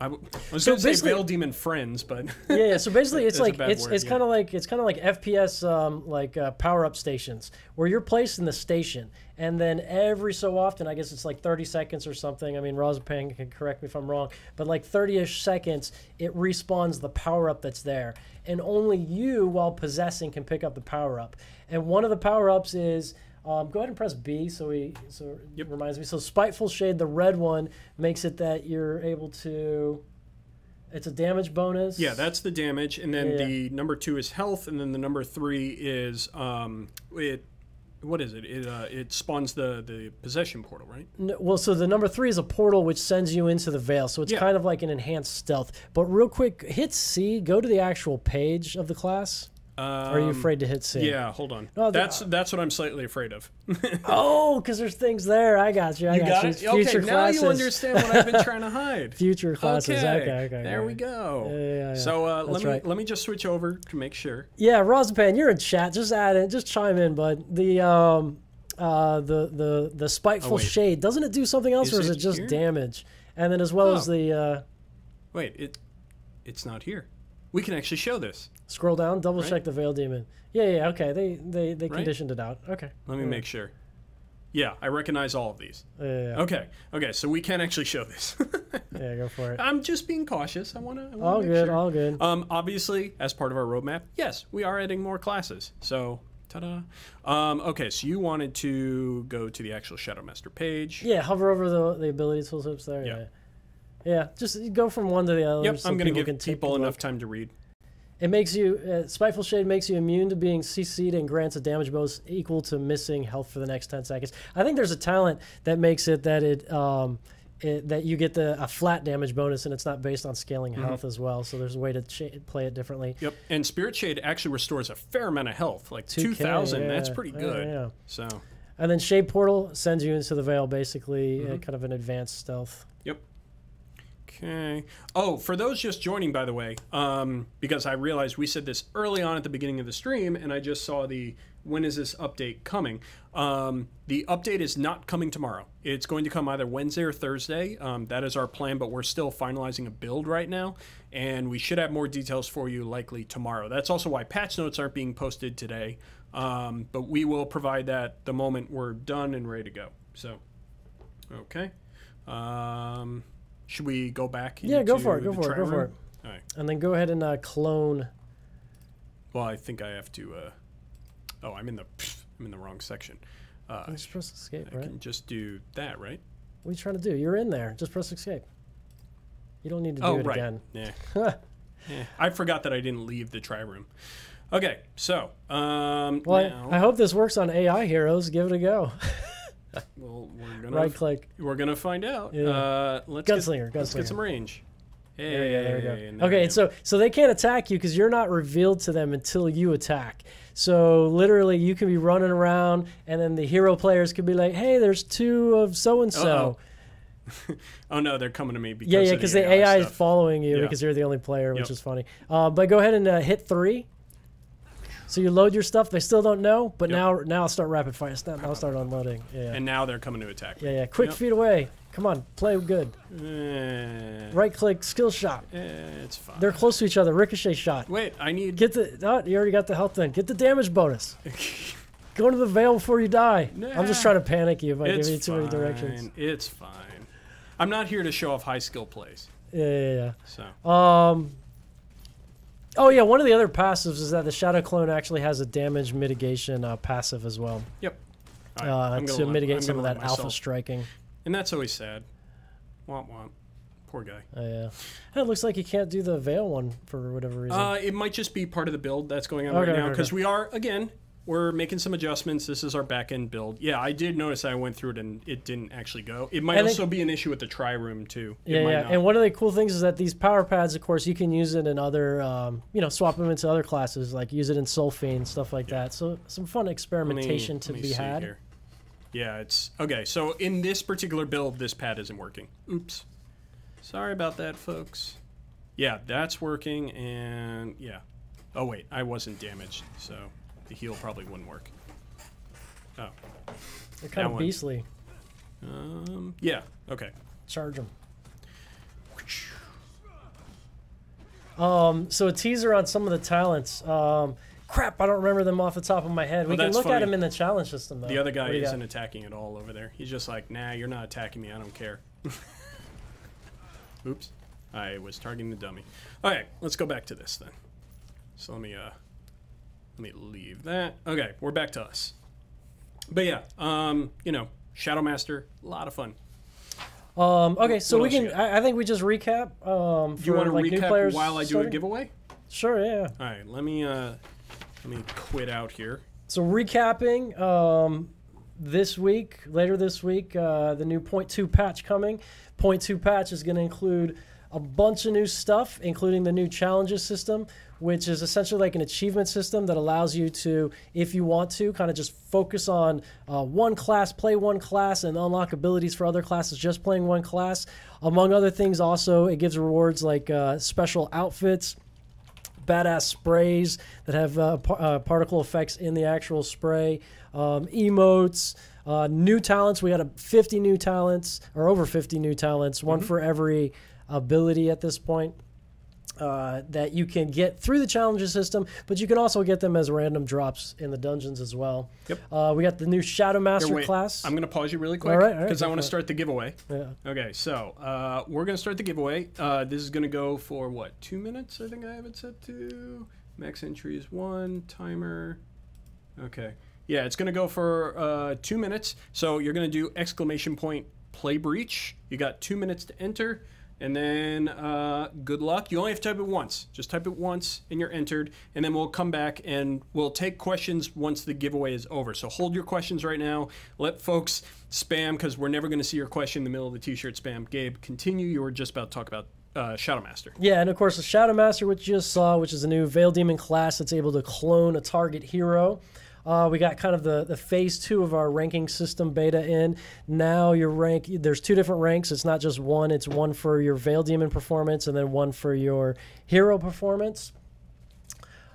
I was going to say Veil Demon friends, but yeah. So basically, it's like it's kind of like FPS power up stations where you're placed in the station, and then every so often, I guess it's like 30 seconds or something. I mean, Rosapan can correct me if I'm wrong, but like 30-ish seconds, it respawns the power up that's there, and only you, while possessing, can pick up the power up. And one of the power ups is. Go ahead and press B it reminds me. So Spiteful Shade, the red one, makes it that you're able to... It's a damage bonus. Yeah, that's the damage. And then the number 2 is health. And then the number 3 is... what is it? It spawns the possession portal, right? No, well, so the number 3 is a portal which sends you into the Veil. So it's kind of like an enhanced stealth. But real quick, hit C. Go to the actual page of the class. Are you afraid to hit C? Yeah, hold on. No, that's what I'm slightly afraid of. Oh, because there's things there. I got you. I got you. Future okay, classes. Now you understand what I've been trying to hide. Future classes. Okay. There we go. Yeah. So let me just switch over to make sure. Yeah, Rosapan, you're in chat. Just add in. Just chime in, bud. The Spiteful Shade, doesn't it do something else, or is it just here? Damage? And then as well as the... Wait, it's not here. We can actually show this. Scroll down, double check the Veil Demon. Yeah, okay. They conditioned it out. Okay. Let me make sure. Yeah, I recognize all of these. Yeah. Okay, so we can actually show this. Yeah, go for it. I'm just being cautious. I want to All make good, sure. all good. Obviously, as part of our roadmap, yes, we are adding more classes. So, ta-da. Okay, so you wanted to go to the actual Shadow Master page. Yeah, hover over the ability tooltips there. Yeah. Yeah. Yeah, just go from one to the other. Yep, so I'm going to people give can take people a enough look. time to read. It makes you, Spiteful Shade makes you immune to being CC'd and grants a damage bonus equal to missing health for the next 10 seconds. I think there's a talent that makes it that that you get a flat damage bonus and it's not based on scaling health as well. So there's a way to play it differently. Yep, and Spirit Shade actually restores a fair amount of health, like 2K, 2,000. yeah. That's pretty good. Yeah. So. And then Shade Portal sends you into the Veil, basically, kind of an advanced stealth. Yep. Okay. Oh, for those just joining, by the way, because I realized we said this early on at the beginning of the stream, and I just saw when is this update coming? The update is not coming tomorrow. It's going to come either Wednesday or Thursday. That is our plan, but we're still finalizing a build right now, and we should have more details for you likely tomorrow. That's also why patch notes aren't being posted today, but we will provide that the moment we're done and ready to go. So, okay. Should we go back? Yeah, go for it. Go the for it. try Go for room? it. All right. And then go ahead and clone. Well, I think I have to. Oh, I'm in the wrong section. Just press escape, I right? can just do that, right? What are you trying to do? You're in there. Just press escape. You don't need to do it right. again. Yeah. Yeah. I forgot that I didn't leave the try room. Okay, so Well, now, I hope this works on AI heroes. Give it a go. well, we're gonna Right click. We're gonna find out. Yeah. Let's Gunslinger. Let's get some range. Hey, There we and go. there we Okay, go. so they can't attack you because you're not revealed to them until you attack. So literally, you can be running around, and then the hero players could be like, "Hey, there's two of so and so." Oh no, they're coming to me because Yeah, because the AI is stuff. following you Yeah. because you're the only player, which Yep. is funny. But go ahead and hit 3. So you load your stuff. They still don't know, but Yep. now I'll start rapid fire. Now I'll start unloading. Yeah. And now they're coming to attack. Yeah. Quick Yep. feet away. Come on, play good. Right click, skill shot. It's fine. They're close to each other. Ricochet shot. Wait, I need. Get the. Oh, you already got the health then. Get the damage bonus. Go into the veil before you die. I'm just trying to panic you by It's giving you too many fine. directions. It's fine. I'm not here to show off high skill plays. Yeah. So. Oh yeah, one of the other passives is that the Shadow Clone actually has a damage mitigation passive as well. Yep. All right, I'm To gonna mitigate I'm some of gonna that let alpha myself- striking. And that's always sad. Womp womp. Poor guy. Yeah. It looks like you can't do the veil one for whatever reason. It might just be part of the build that's going on Okay, right now okay. because we are, again, we're making some adjustments. This is our back-end build. Yeah, I did notice I went through it and it didn't actually go. It might And also be an issue with the try room too. It Yeah. might not. And one of the cool things is that these power pads, of course, you can use it in other, swap them into other classes, like use it in Soul Fiend, stuff like that. So some fun experimentation to Let me be see had. here. Yeah, it's okay. So in this particular build, this pad isn't working. Oops. Sorry about that, folks. Yeah, that's working, and yeah. Oh wait, I wasn't damaged, so the heal probably wouldn't work. Oh. They're kind That of one. beastly. Yeah. Okay. Charge them. So a teaser on some of the talents. Crap, I don't remember them off the top of my head. We can that's look at funny. them in the challenge system, though. The other guy What do you isn't got? attacking at all over there. He's just like, nah, you're not attacking me. I don't care. Oops. I was targeting the dummy. Okay, let's go back to this then. So let me leave that. Okay, we're back to us. But yeah, Shadow Master, a lot of fun. Okay, so What we else you can. got? I think we just recap. Do you want to new recap players while I do a starting? giveaway? Sure, yeah. All right, let me quit out here. So recapping, later this week, the new 0.2 patch coming. 0.2 patch is going to include a bunch of new stuff, including the new challenges system, which is essentially like an achievement system that allows you to, if you want to, kind of just focus on one class, play one class, and unlock abilities for other classes just playing one class. Among other things, also, it gives rewards like special outfits, badass sprays that have particle effects in the actual spray, emotes, new talents. We got 50 new talents, or over 50 new talents, one for every ability at this point. that you can get through the challenges system, but you can also get them as random drops in the dungeons as well. Yep. We got the new Shadow Master class. I'm going to pause you really quick because I want to start the giveaway. Yeah. Okay, so we're going to start the giveaway. This is going to go for, what, 2 minutes? I think I have it set to. Max entry is 1. Timer. Okay. Yeah, it's going to go for 2 minutes. So you're going to do exclamation point play breach. You got 2 minutes to enter. And then good luck. You only have to type it once. Just type it once and you're entered. And then we'll come back and we'll take questions once the giveaway is over. So hold your questions right now. Let folks spam because we're never going to see your question in the middle of the t-shirt spam. Gabe, continue. You were just about to talk about Shadow Master. Yeah, and of course the Shadow Master, which you just saw, which is a new Veil Demon class that's able to clone a target hero. We got kind of the phase 2 of our ranking system beta in. Now your rank, there's 2 different ranks. It's not just one. It's one for your Veil Demon performance and then one for your hero performance.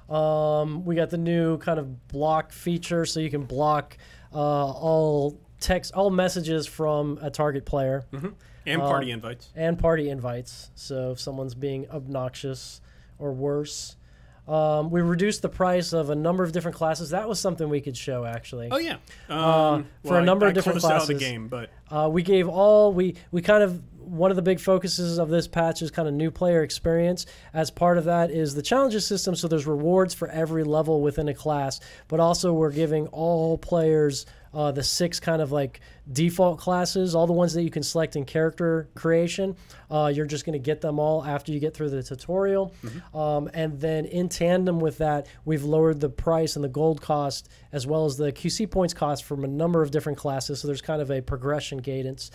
We got the new kind of block feature, so you can block all text, all messages from a target player. Mm-hmm. And party invites. And party invites. So if someone's being obnoxious or worse. We reduced the price of a number of different classes. That was something we could show, actually. Oh, yeah. For a number of different classes. Out of the game, but we gave all, we kind of, one of the big focuses of this patch is kind of new player experience. As part of that is the challenges system, so there's rewards for every level within a class, but also we're giving all players the 6 kind of like default classes, all the ones that you can select in character creation. You're just going to get them all after you get through the tutorial. Mm-hmm. And then in tandem with that, we've lowered the price and the gold cost as well as the QC points cost from a number of different classes. So there's kind of a progression cadence.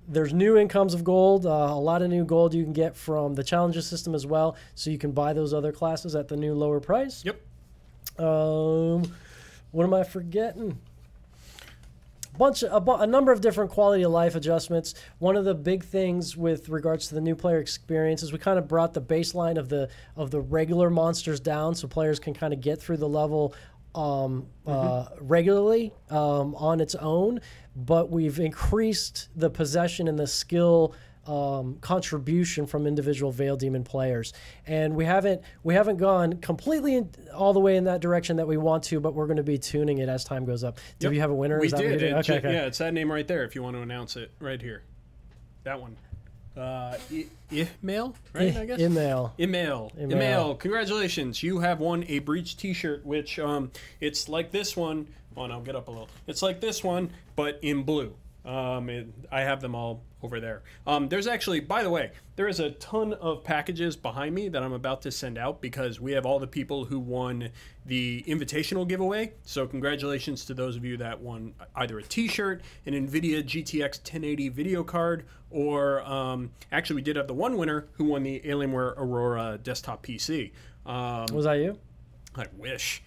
There's new incomes of gold, a lot of new gold you can get from the challenges system as well. So you can buy those other classes at the new lower price. Yep. What am I forgetting? A number of different quality of life adjustments. One of the big things with regards to the new player experience is we kind of brought the baseline of the regular monsters down so players can kind of get through the level regularly on its own, but we've increased the possession and the skill contribution from individual Veil Demon players, and we haven't gone completely all the way in that direction that we want to, but we're going to be tuning it as time goes up. Do we have a winner? We did. Okay. Yeah, it's that name right there. If you want to announce it, right here, that one. Email, right? I guess. Email. Congratulations, you have won a Breach T-shirt, which it's like this one. Oh no, get up a little. It's like this one, but in blue. I have them all over there. There's actually, by the way, there is a ton of packages behind me that I'm about to send out because we have all the people who won the invitational giveaway. So congratulations to those of you that won either a t-shirt, an NVIDIA GTX 1080 video card, or actually we did have the one winner who won the Alienware Aurora desktop PC. Was that you? I wish.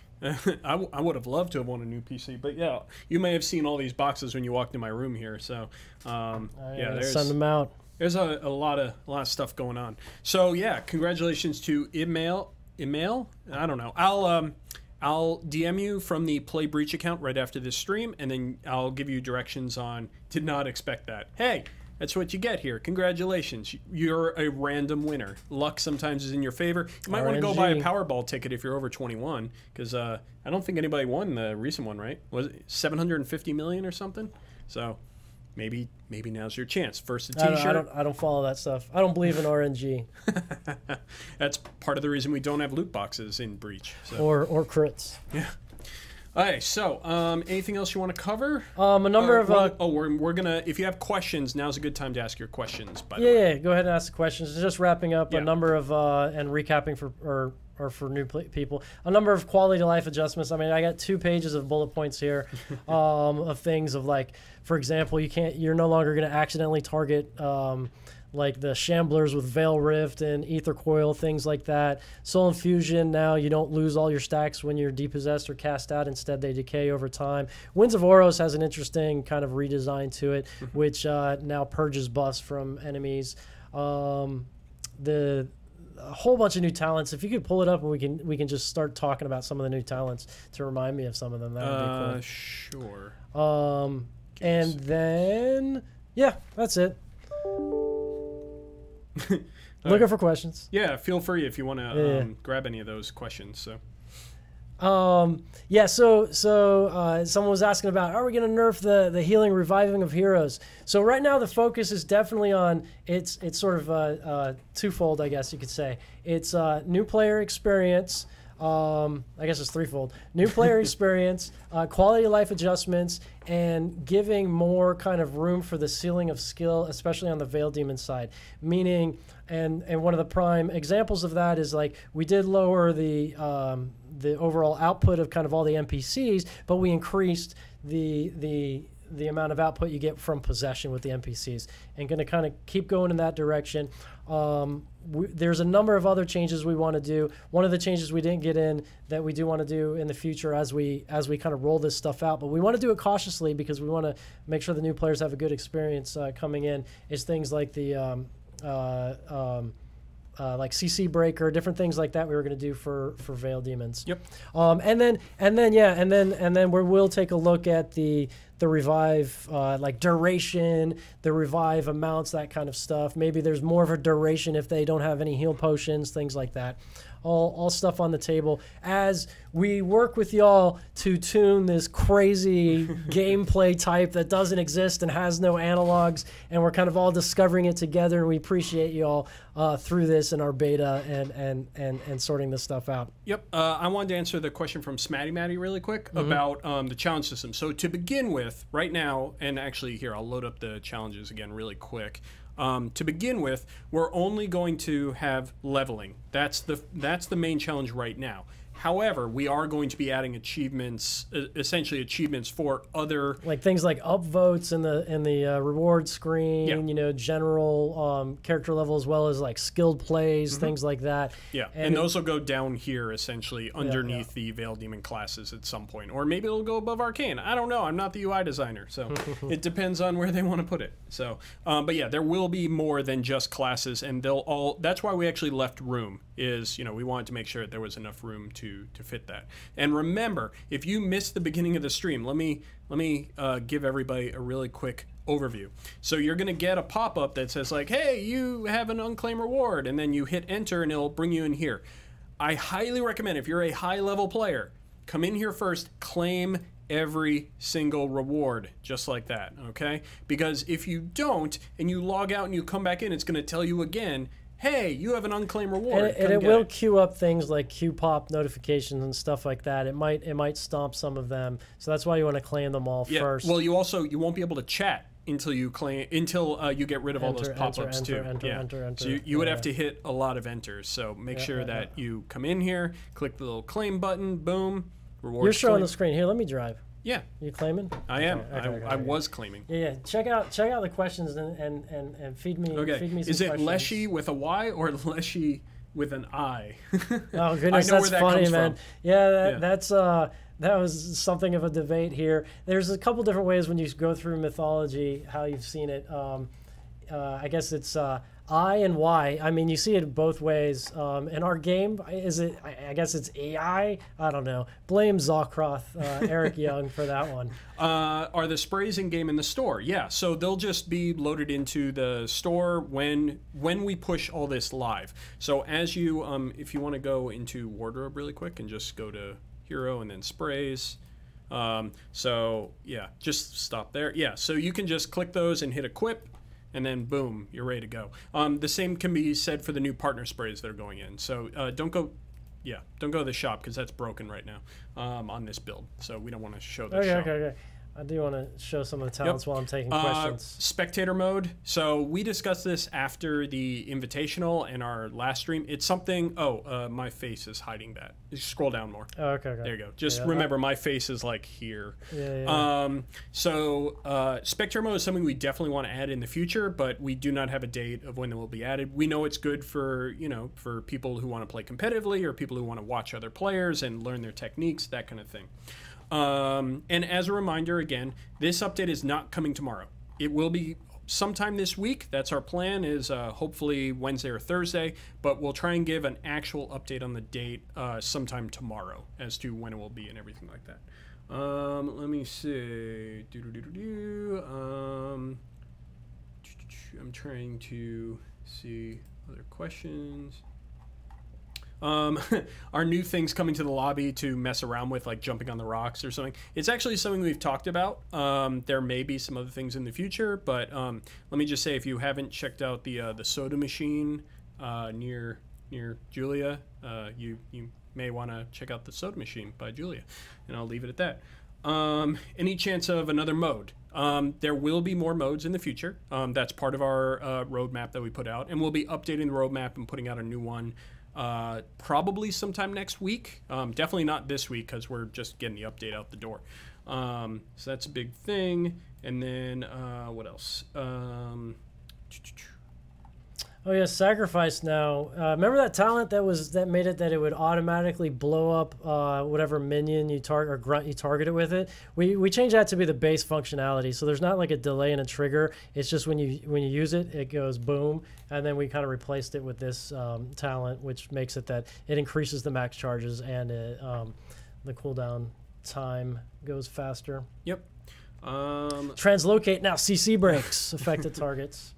I would have loved to have won a new PC, but yeah, you may have seen all these boxes when you walked in my room here. So yeah, send them out. There's a lot of stuff going on. So yeah, congratulations to email. I don't know. I'll DM you from the Play Breach account right after this stream, and then I'll give you directions on. Did not expect that. Hey. That's what you get here. Congratulations. You're a random winner. Luck sometimes is in your favor. You might want to go buy a Powerball ticket if you're over 21, because I don't think anybody won the recent one, right? Was it 750 million or something? So maybe now's your chance. First a t-shirt. I don't follow that stuff. I don't believe in RNG. That's part of the reason we don't have loot boxes in Breach. So. Or crits. Yeah. All right, so anything else you want to cover? A number of... we're going to... If you have questions, now's a good time to ask your questions, by the way. Yeah, go ahead and ask the questions. Just wrapping up a number of... and recapping for new people. A number of quality of life adjustments. I mean, I got 2 pages of bullet points here of things of like, for example, you're no longer going to accidentally target... like the Shamblers with Veil Rift and Ether Coil, things like that. Soul Infusion, now you don't lose all your stacks when you're depossessed or cast out. Instead, they decay over time. Winds of Oros has an interesting kind of redesign to it, which now purges buffs from enemies. A whole bunch of new talents. If you could pull it up and we can just start talking about some of the new talents to remind me of some of them, that would be cool. Sure. And then, yeah, that's it. Looking for questions. Yeah, feel free if you want to grab any of those questions. So. Yeah, so someone was asking about, are we going to nerf the healing reviving of heroes? So right now the focus is definitely on, it's sort of twofold, I guess you could say. It's new player experience. I guess it's threefold. New player experience, quality of life adjustments, and giving more kind of room for the ceiling of skill, especially on the Veil Demon side. Meaning, and one of the prime examples of that is like we did lower the overall output of kind of all the NPCs, but we increased the amount of output you get from possession with the NPCs, and going to kind of keep going in that direction. There's a number of other changes we want to do. One of the changes we didn't get in that we do want to do in the future as we kind of roll this stuff out, but we want to do it cautiously because we want to make sure the new players have a good experience coming in, is things like the like CC breaker, different things like that we were going to do for Veil Demons. Yep. And then we will take a look at the revive, like duration, the revive amounts, that kind of stuff. Maybe there's more of a duration if they don't have any heal potions, things like that. All stuff on the table as we work with y'all to tune this crazy gameplay type that doesn't exist and has no analogs, and we're kind of all discovering it together, and we appreciate y'all through this in our beta and sorting this stuff out. Yep. I wanted to answer the question from Smatty Matty really quick about the challenge system. So to begin with, right now, and actually here, I'll load up the challenges again really quick. To begin with, we're only going to have leveling. That's the main challenge right now. However, we are going to be adding achievements, essentially achievements for other, like things like upvotes in the reward screen. You know, general character level, as well as like skilled plays, things like that. Yeah, and those will go down here essentially underneath the Veil Demon classes at some point, or maybe it'll go above Arcane. I don't know. I'm not the UI designer, so it depends on where they want to put it. So, but yeah, there will be more than just classes, and they'll all. That's why we actually left room. Is, you know, we wanted to make sure there was enough room to fit that. And remember, if you missed the beginning of the stream, let me give everybody a really quick overview. So you're going to get a pop-up that says like, hey, you have an unclaimed reward, and then you hit enter and it'll bring you in here. I highly recommend, if you're a high-level player, come in here first, claim every single reward, just like that, okay? Because if you don't, and you log out and you come back in, it's going to tell you again, hey, you have an unclaimed reward. And it will queue up things like queue pop notifications and stuff like that. It might stomp some of them. So that's why you want to claim them all first. Well, you won't be able to chat until you you get rid of all those pop-ups too. Enter. So you would have to hit a lot of enters. So make sure that you come in here, click the little claim button, boom, rewards. You're showing the screen here. Let me drive. Yeah. You claiming? I am. I was claiming. Yeah. Check out the questions and feed me. Okay. Feed me some Is it questions. Leshy with a Y or Leshy with an I? Oh goodness, that's funny, man. Yeah, that was something of a debate here. There's a couple different ways when you go through mythology how you've seen it. I guess it's I and Y. I mean, you see it both ways. In our game, is it? I guess it's AI. I don't know. Blame Zocroth, Eric Young for that one. Are the sprays in game in the store? Yeah. So they'll just be loaded into the store when we push all this live. So as you, if you want to go into wardrobe really quick and just go to hero and then sprays. So yeah, just stop there. Yeah. So you can just click those and hit equip. And then boom, you're ready to go. The same can be said for the new partner sprays that are going in. So don't go to the shop because that's broken right now on this build. So we don't want to show the shop. Okay. I do want to show some of the talents while I'm taking questions. Spectator mode. So we discussed this after the Invitational and our last stream. It's something. My face is hiding that. Just scroll down more. Oh, okay. There you go. Just remember, my face is like here. Spectator mode is something we definitely want to add in the future, but we do not have a date of when it will be added. We know it's good for for people who want to play competitively or people who want to watch other players and learn their techniques, that kind of thing. And as a reminder, again, this update is not coming tomorrow. It will be sometime this week. That's our plan, is hopefully Wednesday or Thursday, but we'll try and give an actual update on the date sometime tomorrow as to when it will be and everything like that. Let me see. I'm trying to see. other questions? Are new things coming to the lobby to mess around with, like jumping on the rocks or something? It's actually something we've talked about. There may be some other things in the future, but let me just say, if you haven't checked out the soda machine near Julia, you may want to check out the soda machine by Julia, and I'll leave it at that. Any chance of another mode? There will be more modes in the future. That's part of our roadmap that we put out, and we'll be updating the roadmap and putting out a new one probably sometime next week. Definitely not this week because we're just getting the update out the door. So that's a big thing. And then what else? Oh yeah, sacrifice now. Remember that talent that made it that it would automatically blow up whatever minion you target or grunt you targeted with it. We changed that to be the base functionality, so there's not like a delay and a trigger. It's just when you use it, it goes boom, and then we kind of replaced it with this talent, which makes it that it increases the max charges and the cooldown time goes faster. Yep. Translocate now. CC breaks affected targets.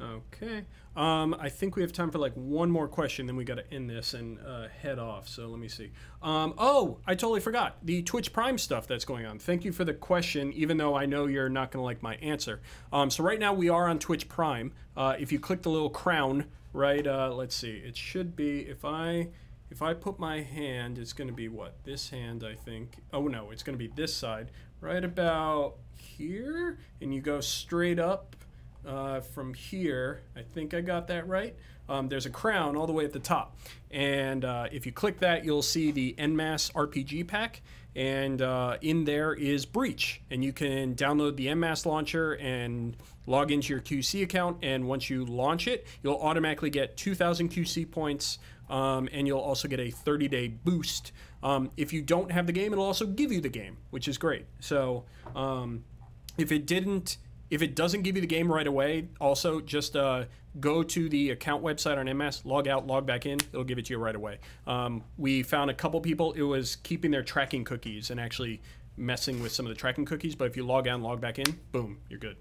Okay. I think we have time for like one more question, then we got to end this and head off. So let me see. Oh, I totally forgot the Twitch Prime stuff that's going on. Thank you for the question, even though I know you're not going to like my answer. So right now we are on Twitch Prime. If you click the little crown, right? Let's see. It should be if I put my hand, it's going to be what? This hand, I think. Oh no, it's going to be this side, right about here, and you go straight up. From here, I think I got that right. There's a crown all the way at the top, and if you click that, you'll see the En Masse RPG pack, and in there is Breach, and you can download the En Masse launcher and log into your QC account, and once you launch it, you'll automatically get 2,000 QC points, and you'll also get a 30-day boost. If you don't have the game, it'll also give you the game, which is great. So if it doesn't give you the game right away, also just go to the account website on MS, log out, log back in. It'll give it to you right away. We found a couple people, it was keeping their tracking cookies and actually messing with some of the tracking cookies. But if you log out and log back in, boom, you're good.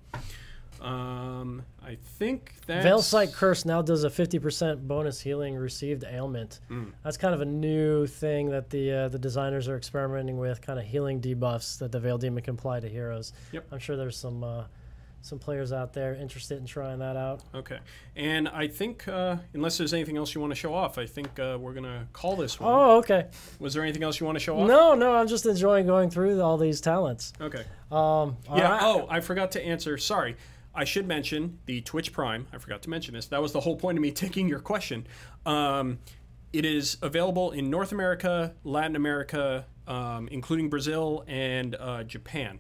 I think that's... Veilsight Curse now does a 50% bonus healing received ailment. That's kind of a new thing that the designers are experimenting with, kind of healing debuffs that the Veil Demon can apply to heroes. Yep. I'm sure there's some players out there interested in trying that out. Okay. And I think, unless there's anything else you want to show off, I think we're going to call this one. Oh, okay. Was there anything else you want to show off? No, I'm just enjoying going through all these talents. Okay. Yeah, right. Oh, I forgot to answer. Sorry. I should mention the Twitch Prime. I forgot to mention this. That was the whole point of me taking your question. It is available in North America, Latin America, including Brazil and Japan.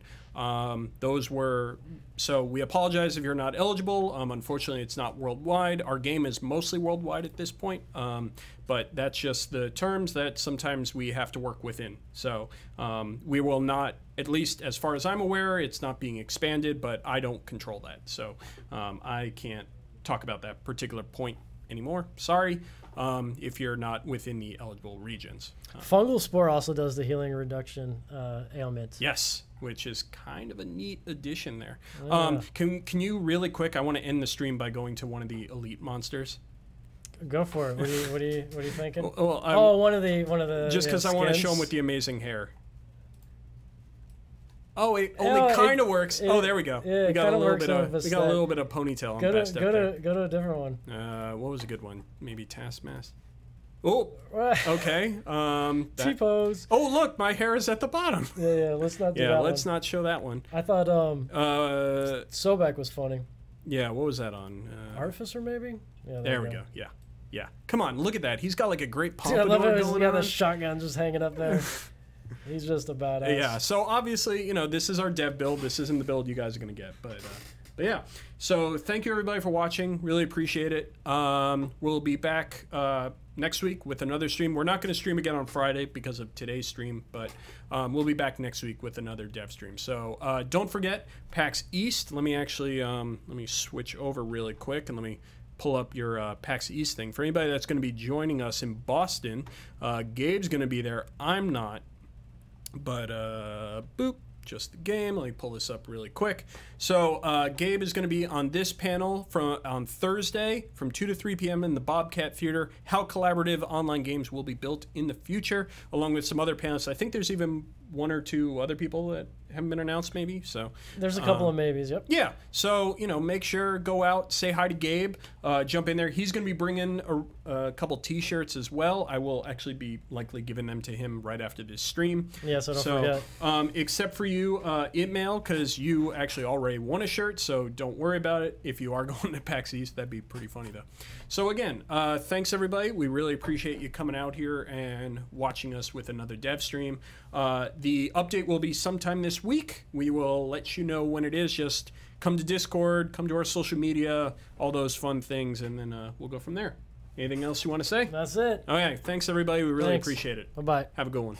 So we apologize if you're not eligible. Unfortunately, it's not worldwide. Our game is mostly worldwide at this point, but that's just the terms that sometimes we have to work within. So we will not, at least as far as I'm aware, it's not being expanded, but I don't control that. So I can't talk about that particular point anymore. Sorry. If you're not within the eligible regions. Fungal Spore also does the healing reduction ailment. Yes, which is kind of a neat addition there. Yeah. Can you really quick? I want to end the stream by going to one of the elite monsters. Go for it. What are you thinking? Well, one of the just because I want to show him with the amazing hair. Oh, it only kind of works. There we go. Yeah, we got a little bit of ponytail on best go to a different one. What was a good one? Maybe Taskmaster. Oh, okay. T-pose. Oh, look, my hair is at the bottom. Yeah, let's not do that one. Let's not show that one. I thought Sobek was funny. Yeah, what was that on? Artificer, maybe? Yeah, there we go. Yeah. Come on, look at that. He's got like a great pompadour going on. He's got the shotgun just hanging up there. He's just a badass. Yeah, so obviously, this is our dev build. This isn't the build you guys are going to get. But yeah, so thank you everybody for watching. Really appreciate it. We'll be back next week with another stream. We're not going to stream again on Friday because of today's stream, but we'll be back next week with another dev stream. So don't forget, PAX East. Let me actually let me switch over really quick and let me pull up your PAX East thing. For anybody that's going to be joining us in Boston, Gabe's going to be there. I'm not. But, boop. just the game. Let me pull this up really quick. So Gabe is going to be on this panel on Thursday from 2 to 3 p.m. in the Bobcat Theater, how collaborative online games will be built in the future, along with some other panels. I think there's even one or two other people that haven't been announced, maybe. So there's a couple of maybes. Yep. Yeah. So make sure, go out, say hi to Gabe, jump in there. He's going to be bringing a couple T-shirts as well. I will actually be likely giving them to him right after this stream. Yeah. So don't forget. Except for you, Itmail, because you actually already won a shirt, so don't worry about it. If you are going to PAX East, that'd be pretty funny though. So again, thanks everybody. We really appreciate you coming out here and watching us with another dev stream. The update will be sometime this week. We will let you know when it is. Just come to Discord, come to our social media, all those fun things, and then we'll go from there. Anything else you want to say? That's it. Okay, thanks everybody. We really appreciate it. Bye-bye. Have a good one.